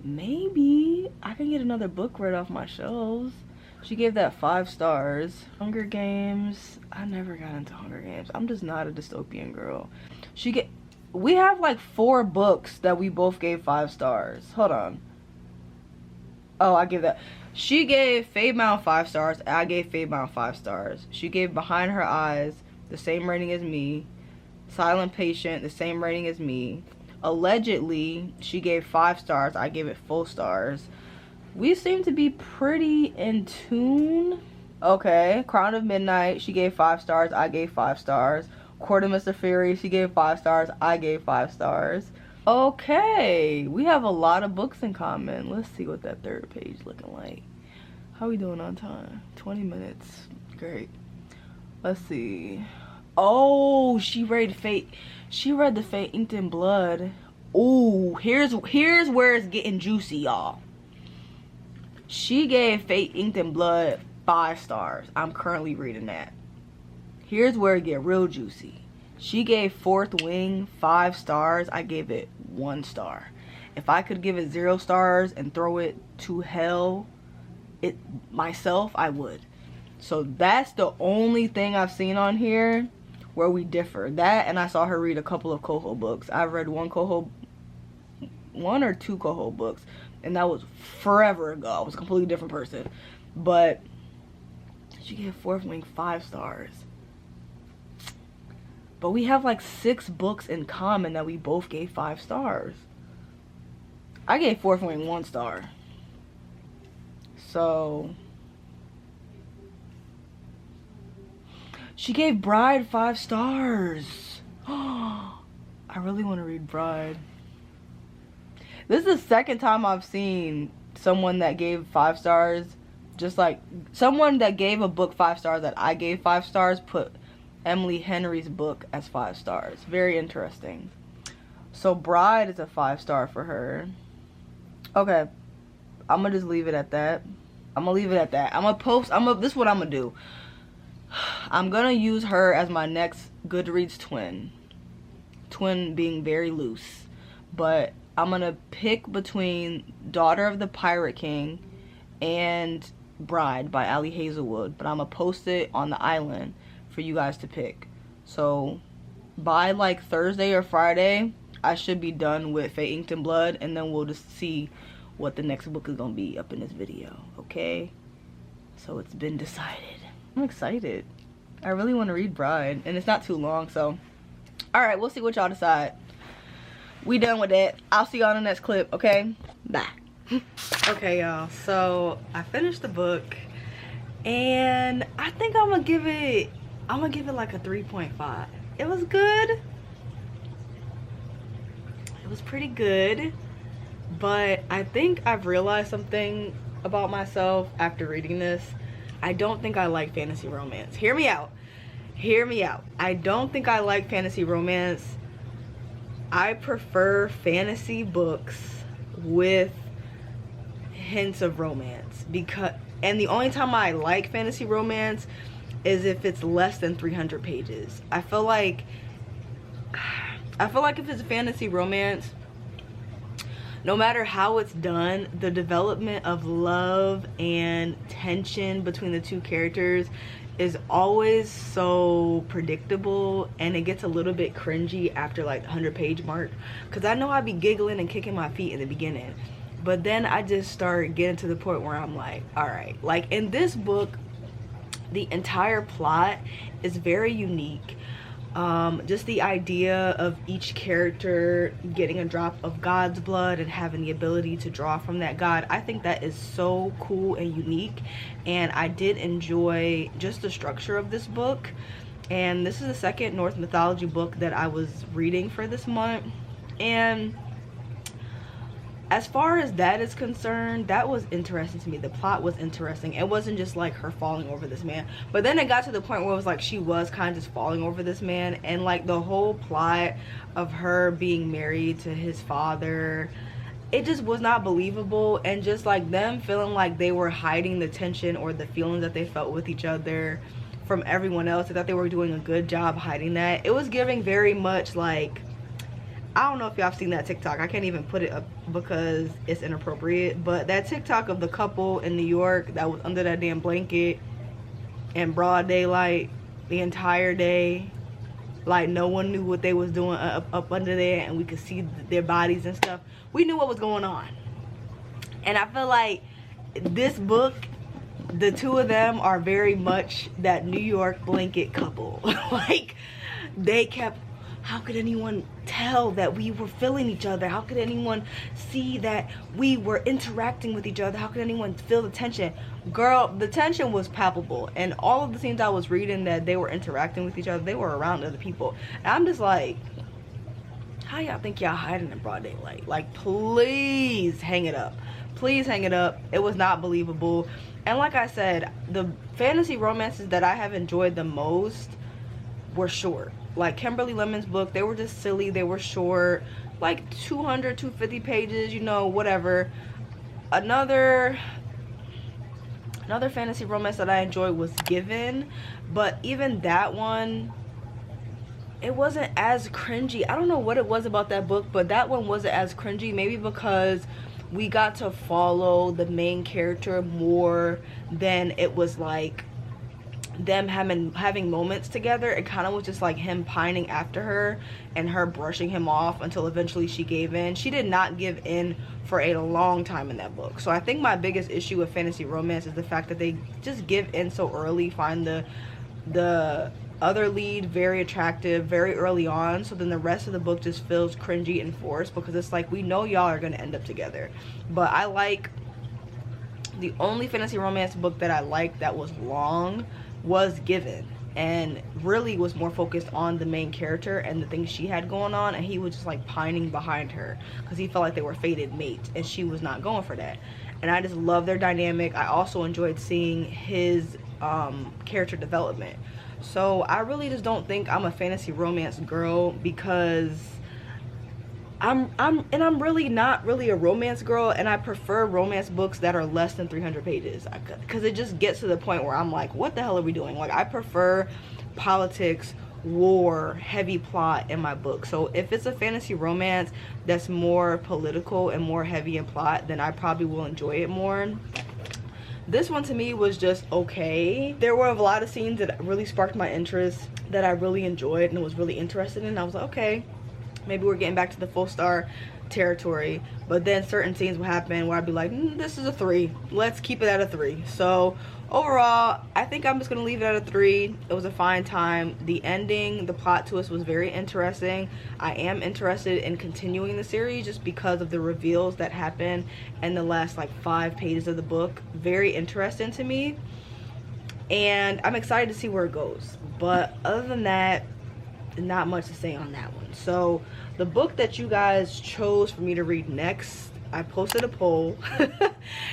Maybe. I can get another book right off my shelves. She gave that 5 stars. Hunger Games. I never got into Hunger Games. I'm just not a dystopian girl. We have like 4 books that we both gave 5 stars. Hold on. Oh, I gave that. She gave Fade Mound 5 stars. I gave Fade Mound 5 stars. She gave Behind Her Eyes the same rating as me. Silent Patient, the same rating as me. Allegedly, she gave 5 stars. I gave it full stars. We seem to be pretty in tune. Okay, Crown of Midnight, she gave 5 stars. I gave 5 stars. Court of Mr. Fury, she gave 5 stars. I gave 5 stars. Okay, we have a lot of books in common. Let's see what that 3rd page looking like. How we doing on time? 20 minutes. Great. Let's see. Oh, she read Fate. She read the Fate Inked in Blood. Ooh, here's where it's getting juicy, y'all. She gave Fate Inked in Blood 5 stars. I'm currently reading that. Here's where it get real juicy. She gave Fourth Wing 5 stars. I gave it 1 star. If I could give it 0 stars and throw it to hell myself, I would. So that's the only thing I've seen on here where we differ. That, and I saw her read a couple of Coho books. I've read 1 or 2 Coho books, and that was forever ago. I was a completely different person. But she gave Fourth Wing 5 stars. But we have like 6 books in common that we both gave 5 stars. I gave Fourth Wing 1 star. So she gave Bride 5 stars. I really want to read Bride. This is the 2nd time I've seen someone that gave 5 stars. Just like someone that gave a book 5 stars that I gave 5 stars put Emily Henry's book as 5 stars. Very interesting. So Bride is a 5 star for her. Okay, I'm gonna just leave it at that. I'm gonna leave it at that. I'm gonna post. This is what I'm gonna do. I'm gonna use her as my next Goodreads twin. Twin being very loose, but I'm gonna pick between Daughter of the Pirate King and Bride by Ali Hazelwood. But I'm gonna post it on the island for you guys to pick. So by like Thursday or Friday, I should be done with Fate Inked in Blood, and then we'll just see what the next book is gonna be up in this video. Okay, so it's been decided. I'm excited. I really want to read Bride, and it's not too long, so all right, we'll see what y'all decide. We done with that. I'll see y'all in the next clip. Okay, bye. Okay, y'all, so I finished the book, and I think I'm gonna give it like a 3.5. It was good. It was pretty good, but I think I've realized something about myself after reading this. I don't think I like fantasy romance. Hear me out. Hear me out. I don't think I like fantasy romance. I prefer fantasy books with hints of romance, and the only time I like fantasy romance is if it's less than 300 pages. I feel like if it's a fantasy romance, no matter how it's done, the development of love and tension between the 2 characters is always so predictable, and it gets a little bit cringy after like the 100-page mark, because I know I'd be giggling and kicking my feet in the beginning, but then I just start getting to the point where I'm like, all right. Like in this book, the entire plot is very unique. Just the idea of each character getting a drop of God's blood and having the ability to draw from that God, I think that is so cool and unique, and I did enjoy just the structure of this book. And this is the 2nd Norse mythology book that I was reading for this month, and as far as that is concerned, that was interesting to me. The plot was interesting. It wasn't just like her falling over this man, but then it got to the point where it was like she was kind of just falling over this man, and like the whole plot of her being married to his father, it just was not believable. And just like them feeling like they were hiding the tension or the feelings that they felt with each other from everyone else. I thought they were doing a good job hiding that. It was giving very much like, I don't know if y'all have seen that TikTok. I can't even put it up because it's inappropriate, but that TikTok of the couple in New York that was under that damn blanket in broad daylight the entire day, like no one knew what they was doing up under there, and we could see their bodies and stuff. We knew what was going on. And I feel like this book, the two of them are very much that New York blanket couple. Like, they kept, how could anyone tell that we were feeling each other? How could anyone see that we were interacting with each other? How could anyone feel the tension? Girl, the tension was palpable. And all of the scenes I was reading that they were interacting with each other, they were around other people. And I'm just like, how y'all think y'all hiding in broad daylight? Like, please hang it up. Please hang it up. It was not believable. And like I said, the fantasy romances that I have enjoyed the most were short. Like Kimberly Lemon's book, they were just silly. They were short, like 200, 250 pages, you know, whatever. Another fantasy romance that I enjoyed was Given, but even that one, it wasn't as cringy. I don't know what it was about that book, but that one wasn't as cringy. Maybe because we got to follow the main character more than it was like them having moments together. It kind of was just like him pining after her and her brushing him off until eventually she gave in. She did not give in for a long time in that book. So I think my biggest issue with fantasy romance is the fact that they just give in so early, find the other lead very attractive very early on, so then the rest of the book just feels cringy and forced, because it's like, we know y'all are gonna end up together. But I like, the only fantasy romance book that I liked that was long was Given, and really was more focused on the main character and the things she had going on, and he was just like pining behind her because he felt like they were fated mates, and she was not going for that. And I just love their dynamic. I also enjoyed seeing his character development. So I really just don't think I'm a fantasy romance girl, because I'm really not really a romance girl, and I prefer romance books that are less than 300 pages, because it just gets to the point where I'm like, what the hell are we doing? Like, I prefer politics, war, heavy plot in my book. So if it's a fantasy romance that's more political and more heavy in plot, then I probably will enjoy it more. This one to me was just okay. There were a lot of scenes that really sparked my interest, that I really enjoyed and was really interested in. I was like, okay, maybe we're getting back to the full star territory. But then certain scenes would happen where I'd be like, this is a 3. Let's keep it at a 3. So overall, I think I'm just gonna leave it at a 3. It was a fine time. The ending, the plot twist was very interesting. I am interested in continuing the series just because of the reveals that happen in the last like 5 pages of the book. Very interesting to me, and I'm excited to see where it goes. But other than that, not much to say on that one. So the book that you guys chose for me to read next, I posted a poll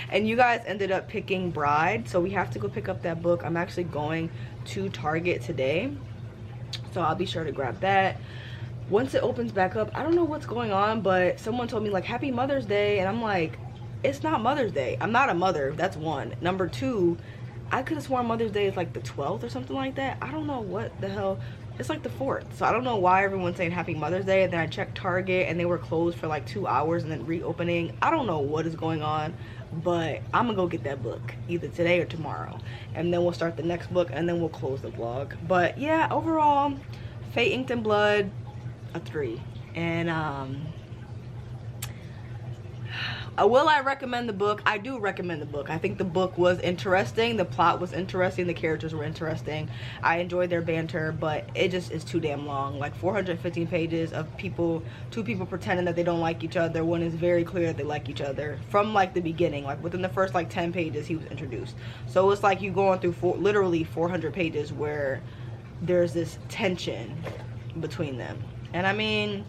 and you guys ended up picking Bride, so we have to go pick up that book. I'm actually going to Target today, so I'll be sure to grab that once it opens back up. I don't know what's going on, but someone told me like Happy Mother's Day, and I'm like, it's not Mother's Day. I'm not a mother, that's one. Number two, I could have sworn Mother's Day is like the 12th or something like that. I don't know what the hell. It's like the 4th. So I don't know why everyone's saying Happy Mother's Day. And then I checked Target and they were closed for like 2 hours and then reopening. I don't know what is going on, but I'm gonna go get that book either today or tomorrow. And then we'll start the next book and then we'll close the vlog. But yeah, overall, Fate Inked in Blood, a 3. And will I recommend the book? I do recommend the book. I think the book was interesting. The plot was interesting. The characters were interesting. I enjoyed their banter, but it just is too damn long. Like 415 pages of two people pretending that they don't like each other when it's very clear that they like each other from like the beginning. Like within the first like 10 pages he was introduced. So it's like you going through literally 400 pages where there's this tension between them. And I mean,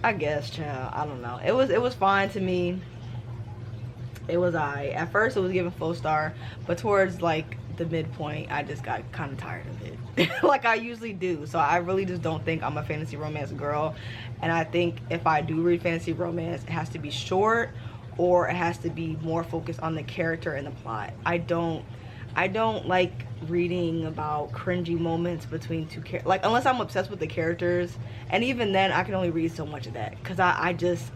I guess, child, I don't know. It was fine to me. It was at first it was given full star, but towards like the midpoint I just got kind of tired of it. Like I usually do. So I really just don't think I'm a fantasy romance girl, and I think if I do read fantasy romance, it has to be short, or it has to be more focused on the character and the plot. I don't like reading about cringy moments between two characters, like unless I'm obsessed with the characters, and even then I can only read so much of that because I just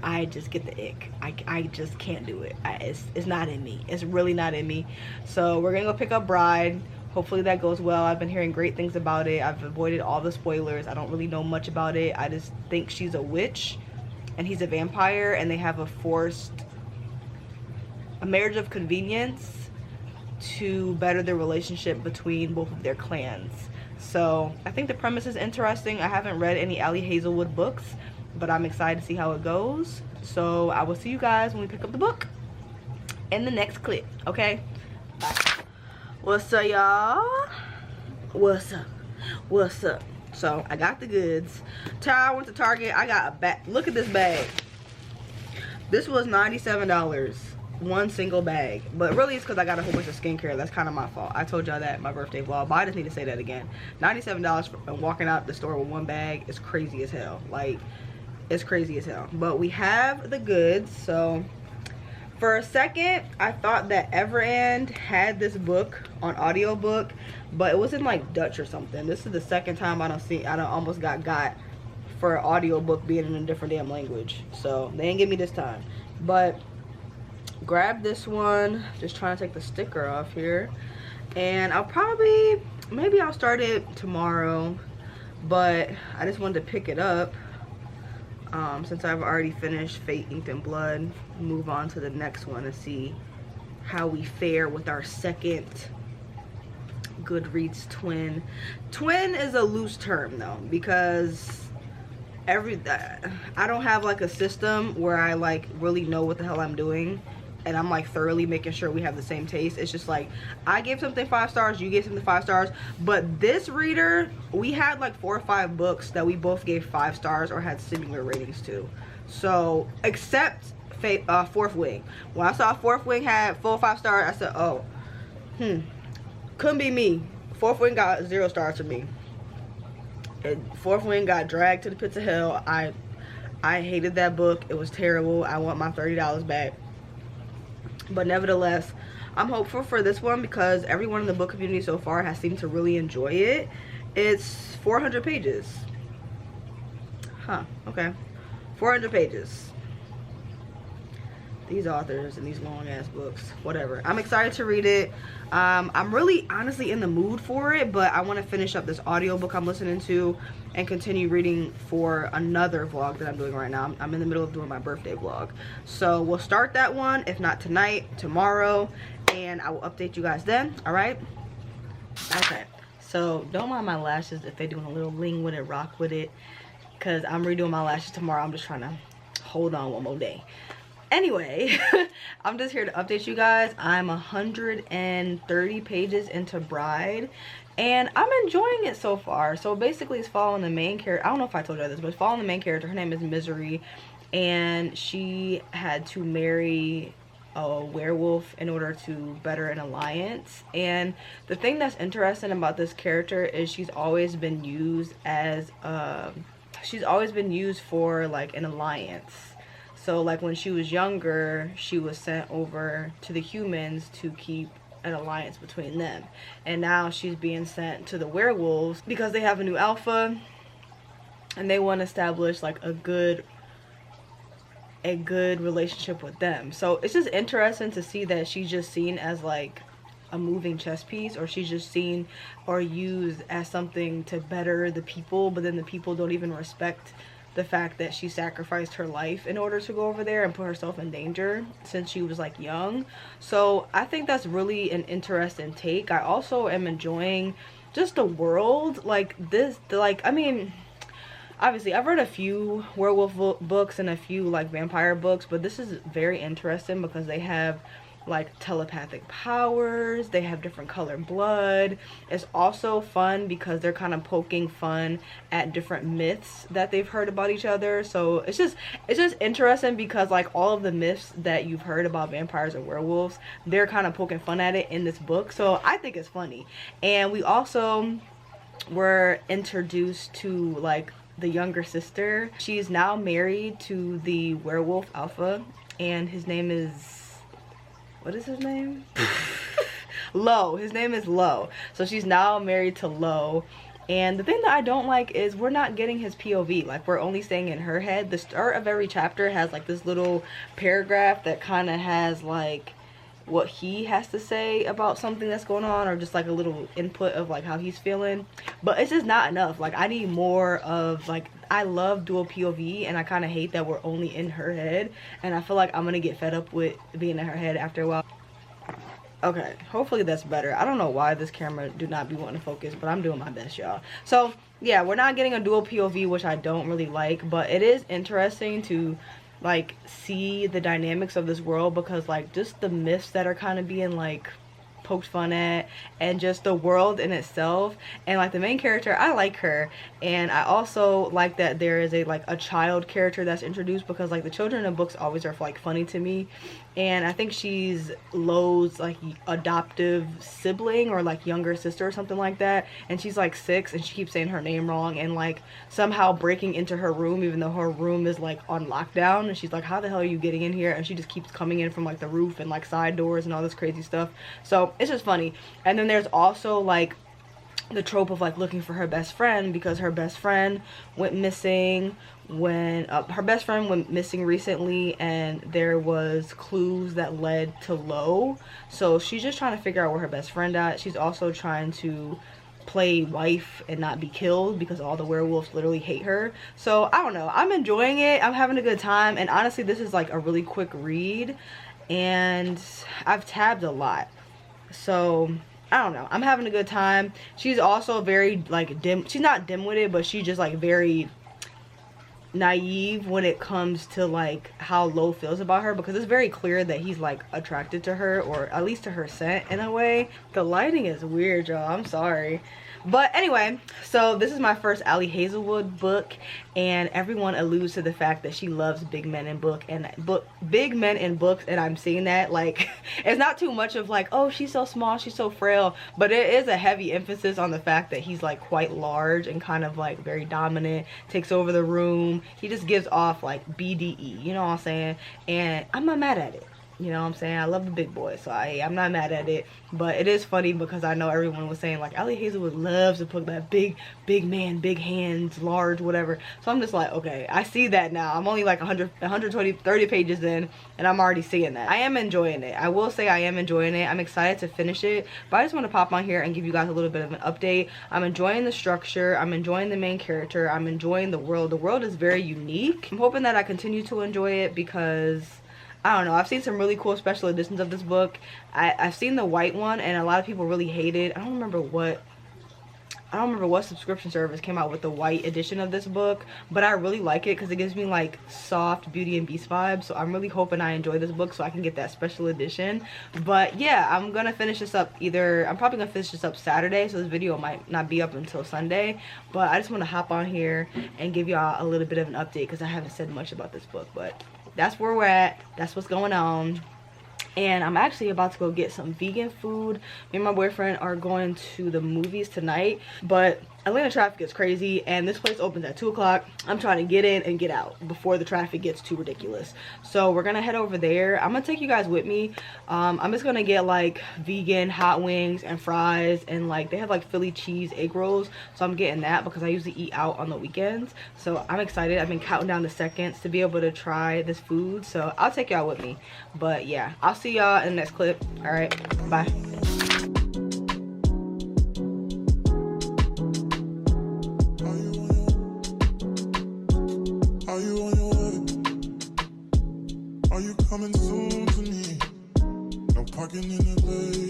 get the ick. I just can't do it. It's not in me. It's really not in me. So we're gonna go pick up Bride. Hopefully that goes well. I've been hearing great things about it. I've avoided all the spoilers. I don't really know much about it. I just think she's a witch and he's a vampire, and they have a marriage of convenience to better the relationship between both of their clans. So I think the premise is interesting. I haven't read any Allie Hazelwood books, but I'm excited to see how it goes. So I will see you guys when we pick up the book in the next clip. Okay, bye. What's up, y'all? What's up? So I got the goods. I went to Target. I got a bag. Look at this bag. This was $97, one single bag, but really it's because I got a whole bunch of skincare. That's kind of my fault. I told y'all that in my birthday vlog, but I just need to say that again. $97 for walking out the store with one bag is crazy as hell. Like, it's crazy as hell. But we have the goods. So for a second I thought that Everand had this book on audiobook, but it was in like Dutch or something. This is the second time I almost got for an audiobook being in a different damn language. So they didn't give me this time, but grab this one. Just trying to take the sticker off here, and maybe I'll start it tomorrow, but I just wanted to pick it up since I've already finished Fate, Ink and Blood. Move on to the next one and see how we fare with our second Goodreads twin. Twin is a loose term though, because I don't have like a system where I like really know what the hell I'm doing, and I'm like thoroughly making sure we have the same taste. It's just like I gave something 5 stars, you gave something 5 stars, but this reader, we had like 4 or 5 books that we both gave 5 stars or had similar ratings to. So except Fourth Wing. When I saw Fourth Wing had full 5 stars, I said, oh, couldn't be me. Fourth Wing got 0 stars for me. Fourth Wing got dragged to the pits of hell. I hated that book. It was terrible. I want my $30 back. But nevertheless, I'm hopeful for this one because everyone in the book community so far has seemed to really enjoy it. It's 400 pages. Okay. 400 pages. These authors and these long ass books, whatever. I'm excited to read it. I'm really honestly in the mood for it, but I want to finish up this audiobook I'm listening to and continue reading for another vlog that I'm doing right now. I'm in the middle of doing my birthday vlog, so we'll start that one, if not tonight, tomorrow, and I will update you guys then. All right? Okay, so don't mind my lashes if they're doing a little bling with it, rock with it, because I'm redoing my lashes tomorrow. I'm just trying to hold on one more day. Anyway, I'm just here to update you guys. I'm 130 pages into Bride, and I'm enjoying it so far. So basically it's following the main character. I don't know if I told you this, but it's following the main character. Her name is Misery, and she had to marry a werewolf in order to better an alliance. And the thing that's interesting about this character is she's always been used for like an alliance. So like when she was younger, she was sent over to the humans to keep an alliance between them, and now she's being sent to the werewolves because they have a new alpha and they want to establish like a good relationship with them. So it's just interesting to see that she's just seen as like a moving chess piece, or she's just seen or used as something to better the people, but then the people don't even respect the fact that she sacrificed her life in order to go over there and put herself in danger since she was like young. So I think that's really an interesting take. I also am enjoying just the world, like this, like, I mean, obviously I've read a few werewolf books and a few like vampire books, but this is very interesting because they have like telepathic powers. They have different colored blood. It's also fun because they're kind of poking fun at different myths that they've heard about each other. So it's just interesting because like all of the myths that you've heard about vampires and werewolves, they're kind of poking fun at it in this book. So I think it's funny. And we also were introduced to like the younger sister. She's now married to the werewolf alpha, and his name is, what is his name? Lo. His name is Lo. So she's now married to Lo. And the thing that I don't like is we're not getting his POV. Like, we're only staying in her head. The start of every chapter has like this little paragraph that kind of has like what he has to say about something that's going on, or just like a little input of like how he's feeling. But it's just not enough. Like, I need more of like, I love dual POV, and I kind of hate that we're only in her head, and I feel like I'm gonna get fed up with being in her head after a while. Okay, hopefully that's better. I don't know why this camera do not be wanting to focus, but I'm doing my best, y'all. So yeah, we're not getting a dual POV, which I don't really like, but it is interesting to like see the dynamics of this world, because like just the myths that are kind of being like poked fun at, and just the world in itself. And like the main character, I like her, and I also like that there is a child character that's introduced, because like the children in books always are like funny to me. And I think she's Lo's like adoptive sibling, or like younger sister or something like that, and she's like 6, and she keeps saying her name wrong and like somehow breaking into her room even though her room is like on lockdown, and she's like, how the hell are you getting in here? And she just keeps coming in from like the roof and like side doors and all this crazy stuff. So it's just funny. And then there's also like the trope of like looking for her best friend, because her best friend went missing when her best friend went missing recently, and there was clues that led to Lo. So she's just trying to figure out where her best friend at. She's also trying to play wife and not be killed, because all the werewolves literally hate her. So I don't know, I'm enjoying it, I'm having a good time, and honestly this is like a really quick read, and I've tabbed a lot, so I don't know, I'm having a good time. She's also very like she's not dim-witted, but she's just like very naive when it comes to like how Lo feels about her, because it's very clear that he's like attracted to her, or at least to her scent in a way. The lighting is weird, y'all, I'm sorry. But anyway, so this is my first Ali Hazelwood book, and everyone alludes to the fact that she loves big men in books, and I'm seeing that. Like, it's not too much of like, oh, she's so small, she's so frail, but it is a heavy emphasis on the fact that he's like quite large and kind of like very dominant, takes over the room. He just gives off like BDE, you know what I'm saying? And I'm not mad at it. You know what I'm saying? I love the big boy, so I'm not mad at it. But it is funny because I know everyone was saying like Ali Hazelwood loves to put that big man, big hands, large, whatever. So I'm just like, okay, I see that now. I'm only like 30 pages in, and I'm already seeing that. I am enjoying it. I will say I am enjoying it. I'm excited to finish it. But I just want to pop on here and give you guys a little bit of an update. I'm enjoying the structure. I'm enjoying the main character. I'm enjoying the world. The world is very unique. I'm hoping that I continue to enjoy it, because I don't know, I've seen some really cool special editions of this book. I've seen the white one, and a lot of people really hate it. I don't remember what subscription service came out with the white edition of this book, but I really like it because it gives me like soft Beauty and Beast vibes. So I'm really hoping I enjoy this book so I can get that special edition. But yeah, I'm gonna finish this up I'm probably gonna finish this up Saturday, so this video might not be up until Sunday. But I just want to hop on here and give y'all a little bit of an update, because I haven't said much about this book, but that's where we're at. That's what's going on. And I'm actually about to go get some vegan food. Me and my boyfriend are going to the movies tonight, but Atlanta traffic is crazy, and this place opens at 2 o'clock. I'm trying to get in and get out before the traffic gets too ridiculous. So we're gonna head over there. I'm gonna take you guys with me. I'm just gonna get like vegan hot wings and fries, and like they have like Philly cheese egg rolls, so I'm getting that because I usually eat out on the weekends. So I'm excited. I've been counting down the seconds to be able to try this food, so I'll take y'all with me. But yeah, I'll see y'all in the next clip. All right, bye. Are you on your way? Are you coming soon to me? No parking in LA,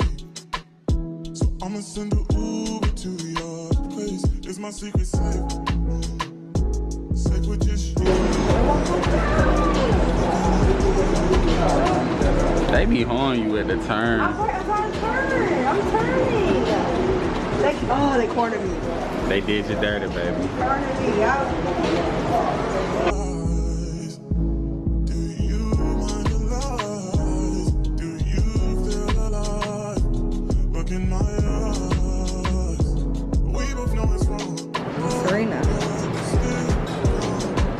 so I'ma send an Uber to your place. Is my secret safe? Safe with your shoes. They be horning you at the turn. I'm trying to turn. I'm turning. They cornered me. They did you dirty, baby. Cornered me out. Do you mind the lies? Do you feel alive? Look in my eyes. We both know it's wrong. Serena.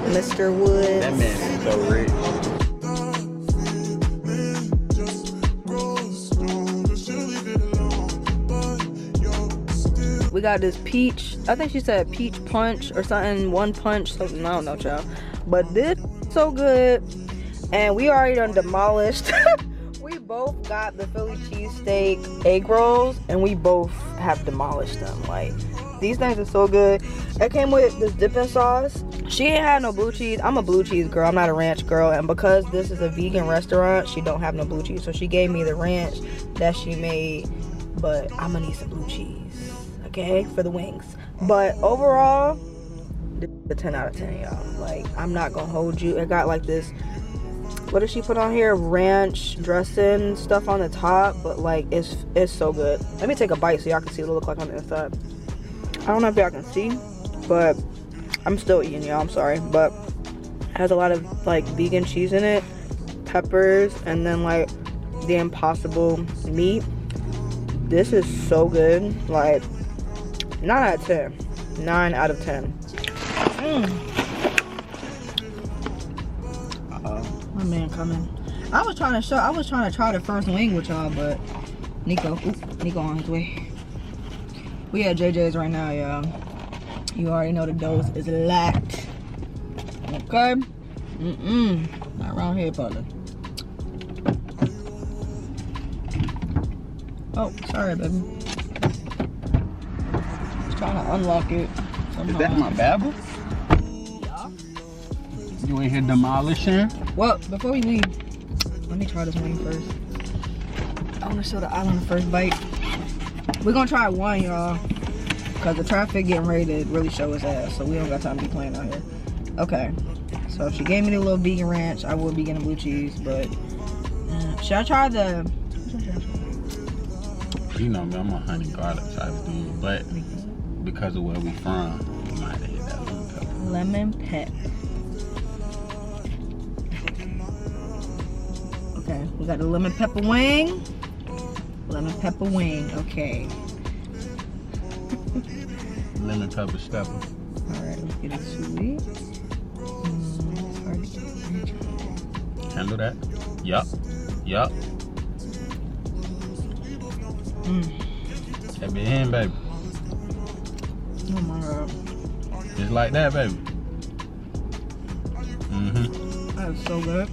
Mr. Woods. That man is so rich. We got this peach, I think she said peach punch or something, one punch, something, I don't know, child. But this is so good. And we already done demolished. We both got the Philly cheesesteak egg rolls and we both have demolished them. Like, these things are so good. It came with this dipping sauce. She ain't had no blue cheese. I'm a blue cheese girl, I'm not a ranch girl. And because this is a vegan restaurant, she don't have no blue cheese. So she gave me the ranch that she made, but I'm gonna need some blue cheese. Okay, for the wings. But overall, the 10 out of 10, y'all. Like, I'm not gonna hold you. It got like this, what did she put on here? Ranch dressing stuff on the top, but like it's so good. Let me take a bite so y'all can see what it look like on the inside. I don't know if y'all can see, but I'm still eating, y'all. I'm sorry, but it has a lot of like vegan cheese in it, peppers, and then like the Impossible meat. This is so good. Like, 9 out of 10. 9 out of 10. Uh-oh. My man coming. I was trying to try the first wing with y'all, but Nico on his way. We at JJ's right now, y'all. You already know the dose is locked. Okay? Not around here, brother. Oh, sorry, baby. Trying to unlock it somehow. Is that my babble? Yeah. You ain't here demolishing? Well, before we leave, let me try this wing first. I want to show the island the first bite. We're gonna try one, y'all, because the traffic getting ready to really show its ass, so we don't got time to be playing out here. Okay, so she gave me the little vegan ranch. I would be getting blue cheese, but should I try the? You know me, I'm a honey garlic type dude, but because of where we from, we might have hit that lemon pepper. Lemon pep. Okay, we got the lemon pepper wing. Lemon pepper wing, okay. Lemon pepper stepper. Alright, let's get it sweet. It's hard to get. Handle that. Yup. That be in, baby. Oh my god. Just like that, baby. That is so good.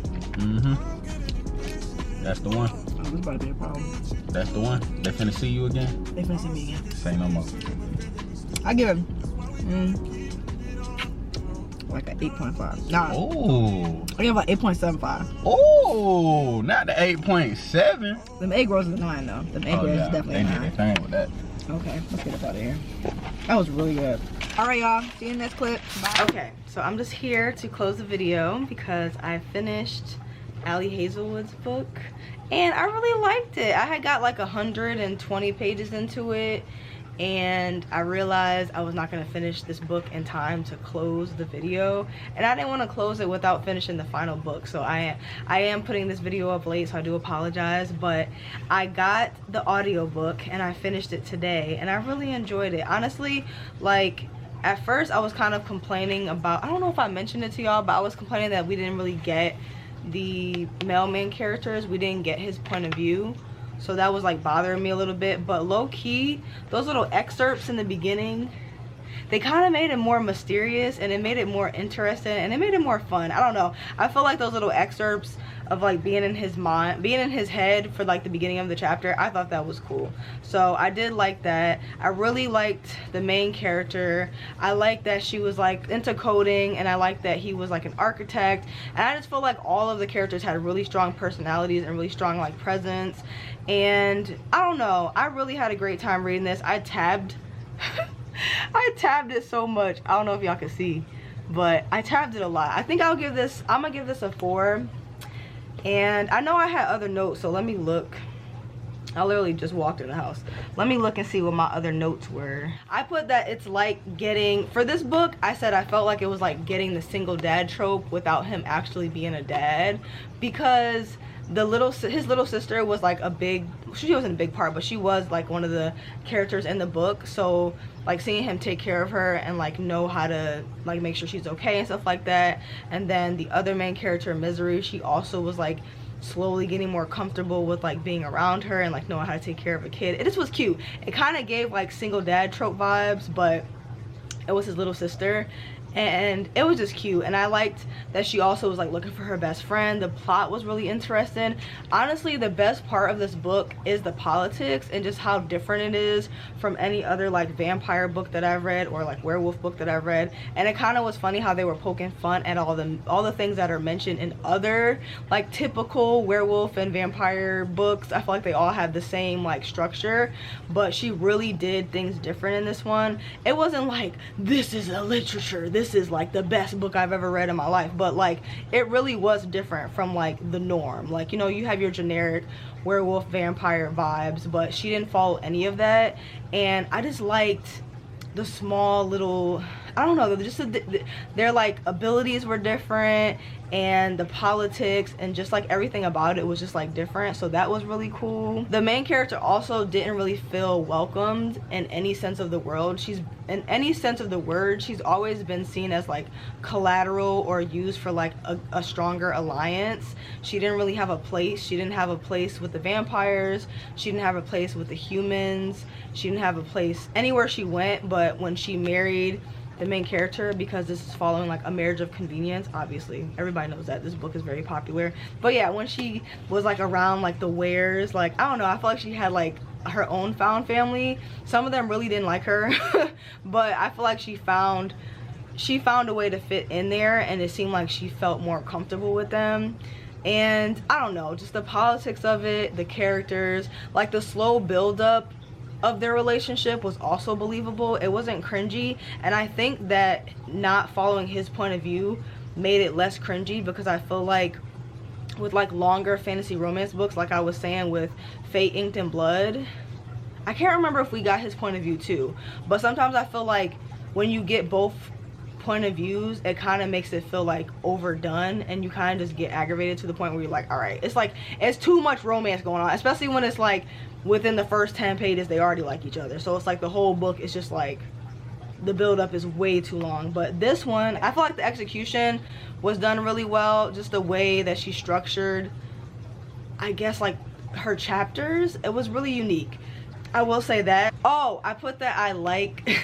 That's the one. Oh, this about to be a problem. That's the one. They finna see you again? They finna see me again. Say no more. I give it like an 8.5. Nah. Oh. I give it like 8.75. Oh, not the 8.7. Them egg rolls is 9 though. Them egg rolls is definitely they 9. did their thing with that. Okay, let's get up out of here. That was really good. Alright, y'all. See you in the next clip. Bye. Okay, so I'm just here to close the video because I finished Allie Hazelwood's book and I really liked it. I had got like 120 pages into it and I realized I was not going to finish this book in time to close the video, and I didn't want to close it without finishing the final book. So I am putting this video up late, so I do apologize, but I got the audiobook and I finished it today and I really enjoyed it. Honestly, like at first I was kind of complaining about, I don't know if I mentioned it to y'all, but I was complaining that we didn't really get the male main characters. We didn't get his point of view, so that was like bothering me a little bit. But low-key, those little excerpts in the beginning, they kind of made it more mysterious and it made it more interesting and it made it more fun. I don't know, I feel like those little excerpts of like being in his mind, being in his head for like the beginning of the chapter, I thought that was cool. So I did like that. I really liked the main character. I liked that she was like into coding, and I liked that he was like an architect, and I just feel like all of the characters had really strong personalities and really strong like presence. And I don't know, I really had a great time reading this. I tabbed I tabbed it so much. I don't know if y'all can see, but I tabbed it a lot. I think I'm gonna give this a 4. And I know I had other notes, so let me look. I literally just walked in the house. Let me look and see what my other notes were. I put that it's like getting, for this book, I said I felt like it was like getting the single dad trope without him actually being a dad, because his little sister was like a big, she wasn't a big part, but she was like one of the characters in the book. So like seeing him take care of her and like know how to like make sure she's okay and stuff like that. And then the other main character, Misery, she also was like slowly getting more comfortable with like being around her and like knowing how to take care of a kid. It just was cute. It kind of gave like single dad trope vibes, but it was his little sister, and it was just cute. And I liked that she also was like looking for her best friend. The plot was really interesting. Honestly, the best part of this book is the politics and just how different it is from any other like vampire book that I've read or like werewolf book that I've read. And it kind of was funny how they were poking fun at all the things that are mentioned in other like typical werewolf and vampire books. I feel like they all have the same like structure, but she really did things different in this one. It wasn't like, this is a literature, this is like the best book I've ever read in my life, but like it really was different from like the norm. Like, you know, you have your generic werewolf vampire vibes, but she didn't follow any of that. And I just liked the small little, I don't know, just their like abilities were different, and the politics and just like everything about it was just like different. So that was really cool. The main character also didn't really feel welcomed in any sense of the word. She's always been seen as like collateral or used for like a stronger alliance. She didn't really have a place. She didn't have a place with the vampires. She didn't have a place with the humans. She didn't have a place anywhere she went. But when she married the main character, because this is following like a marriage of convenience, obviously everybody knows that this book is very popular, but yeah, when she was like around like the Wares, like I don't know, I feel like she had like her own found family. Some of them really didn't like her but I feel like she found a way to fit in there, and it seemed like she felt more comfortable with them. And I don't know, just the politics of it, the characters, like the slow build up of their relationship was also believable. It wasn't cringy, and I think that not following his point of view made it less cringy, because I feel like with like longer fantasy romance books, like I was saying with Fate Inked in Blood, I can't remember if we got his point of view too, but sometimes I feel like when you get both point of views, it kind of makes it feel like overdone, and you kind of just get aggravated to the point where you're like, all right, it's like it's too much romance going on, especially when it's like within the first 10 pages they already like each other. So it's like the whole book is just like the build up is way too long. But this one, I feel like the execution was done really well. Just the way that she structured, I guess, like her chapters, it was really unique. I will say that. Oh, I put that I like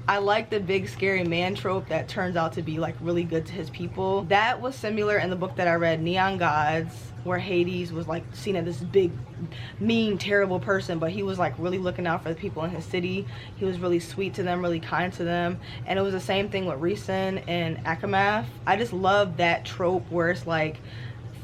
I like the big scary man trope that turns out to be like really good to his people. That was similar in the book that I read, Neon Gods, where Hades was like seen as this big mean terrible person, but he was like really looking out for the people in his city. He was really sweet to them, really kind to them. And it was the same thing with Rhysand and Amaze. I just love that trope where it's like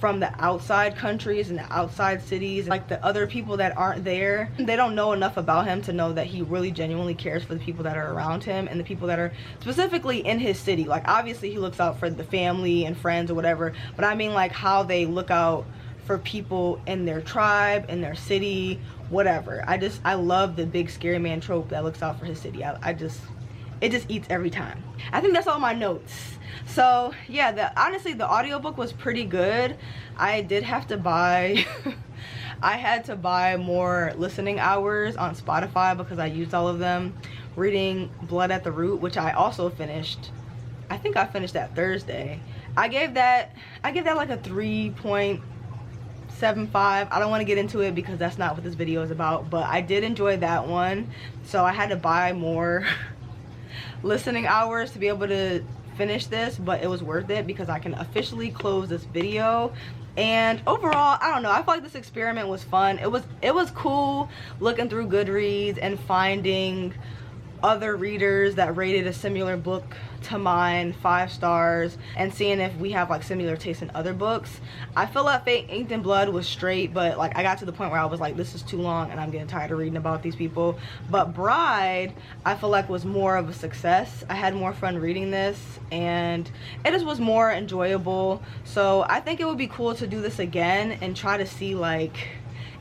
from the outside countries and the outside cities, like the other people that aren't there, they don't know enough about him to know that he really genuinely cares for the people that are around him and the people that are specifically in his city. Like obviously he looks out for the family and friends or whatever, but I mean like how they look out for people in their tribe, in their city, whatever. I love the big scary man trope that looks out for his city. it just eats every time. I think that's all my notes. So yeah, honestly the audiobook was pretty good. I did have to buy I had to buy more listening hours on Spotify because I used all of them reading Blood at the Root, which I also finished. I think I finished that Thursday. I gave that like a 3.75. I don't want to get into it because that's not what this video is about, but I did enjoy that one. So I had to buy more listening hours to be able to finish this, but it was worth it because I can officially close this video. And overall, I don't know, I feel like this experiment was fun. It was cool looking through Goodreads and finding other readers that rated a similar book to mine 5 stars and seeing if we have like similar taste in other books. I feel like Fate Inked in Blood was straight, but like I got to the point where I was like, this is too long and I'm getting tired of reading about these people. But Bride, I feel like was more of a success. I had more fun reading this and it just was more enjoyable. So I think it would be cool to do this again and try to see like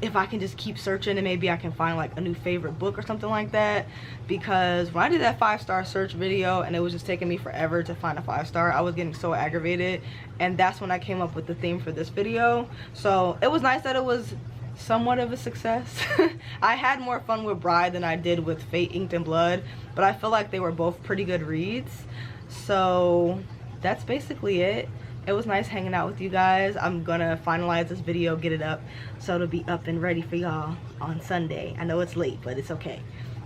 if I can just keep searching and maybe I can find like a new favorite book or something like that. Because when I did that 5-star search video and it was just taking me forever to find a 5-star, I was getting so aggravated, and that's when I came up with the theme for this video. So it was nice that it was somewhat of a success. I had more fun with Bride than I did with Fate Inked in Blood, but I feel like they were both pretty good reads. So that's basically it. It was nice hanging out with you guys. I'm gonna finalize this video, get it up, so it'll be up and ready for y'all on Sunday. I know it's late, but it's okay.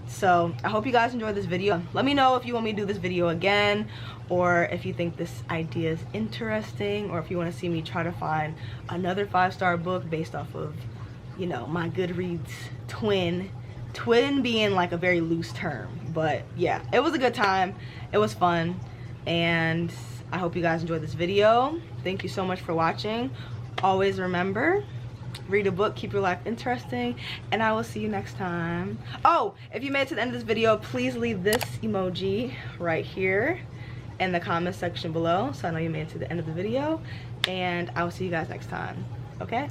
So I hope you guys enjoyed this video. Let me know if you want me to do this video again, or if you think this idea is interesting, or if you want to see me try to find another 5-star book based off of, you know, my Goodreads twin being like a very loose term. But yeah, it was a good time, it was fun, and I hope you guys enjoyed this video. Thank you so much for watching. Always remember, read a book, keep your life interesting, and I will see you next time. Oh, if you made it to the end of this video, please leave this emoji right here in the comment section below so I know you made it to the end of the video, and I will see you guys next time. Okay?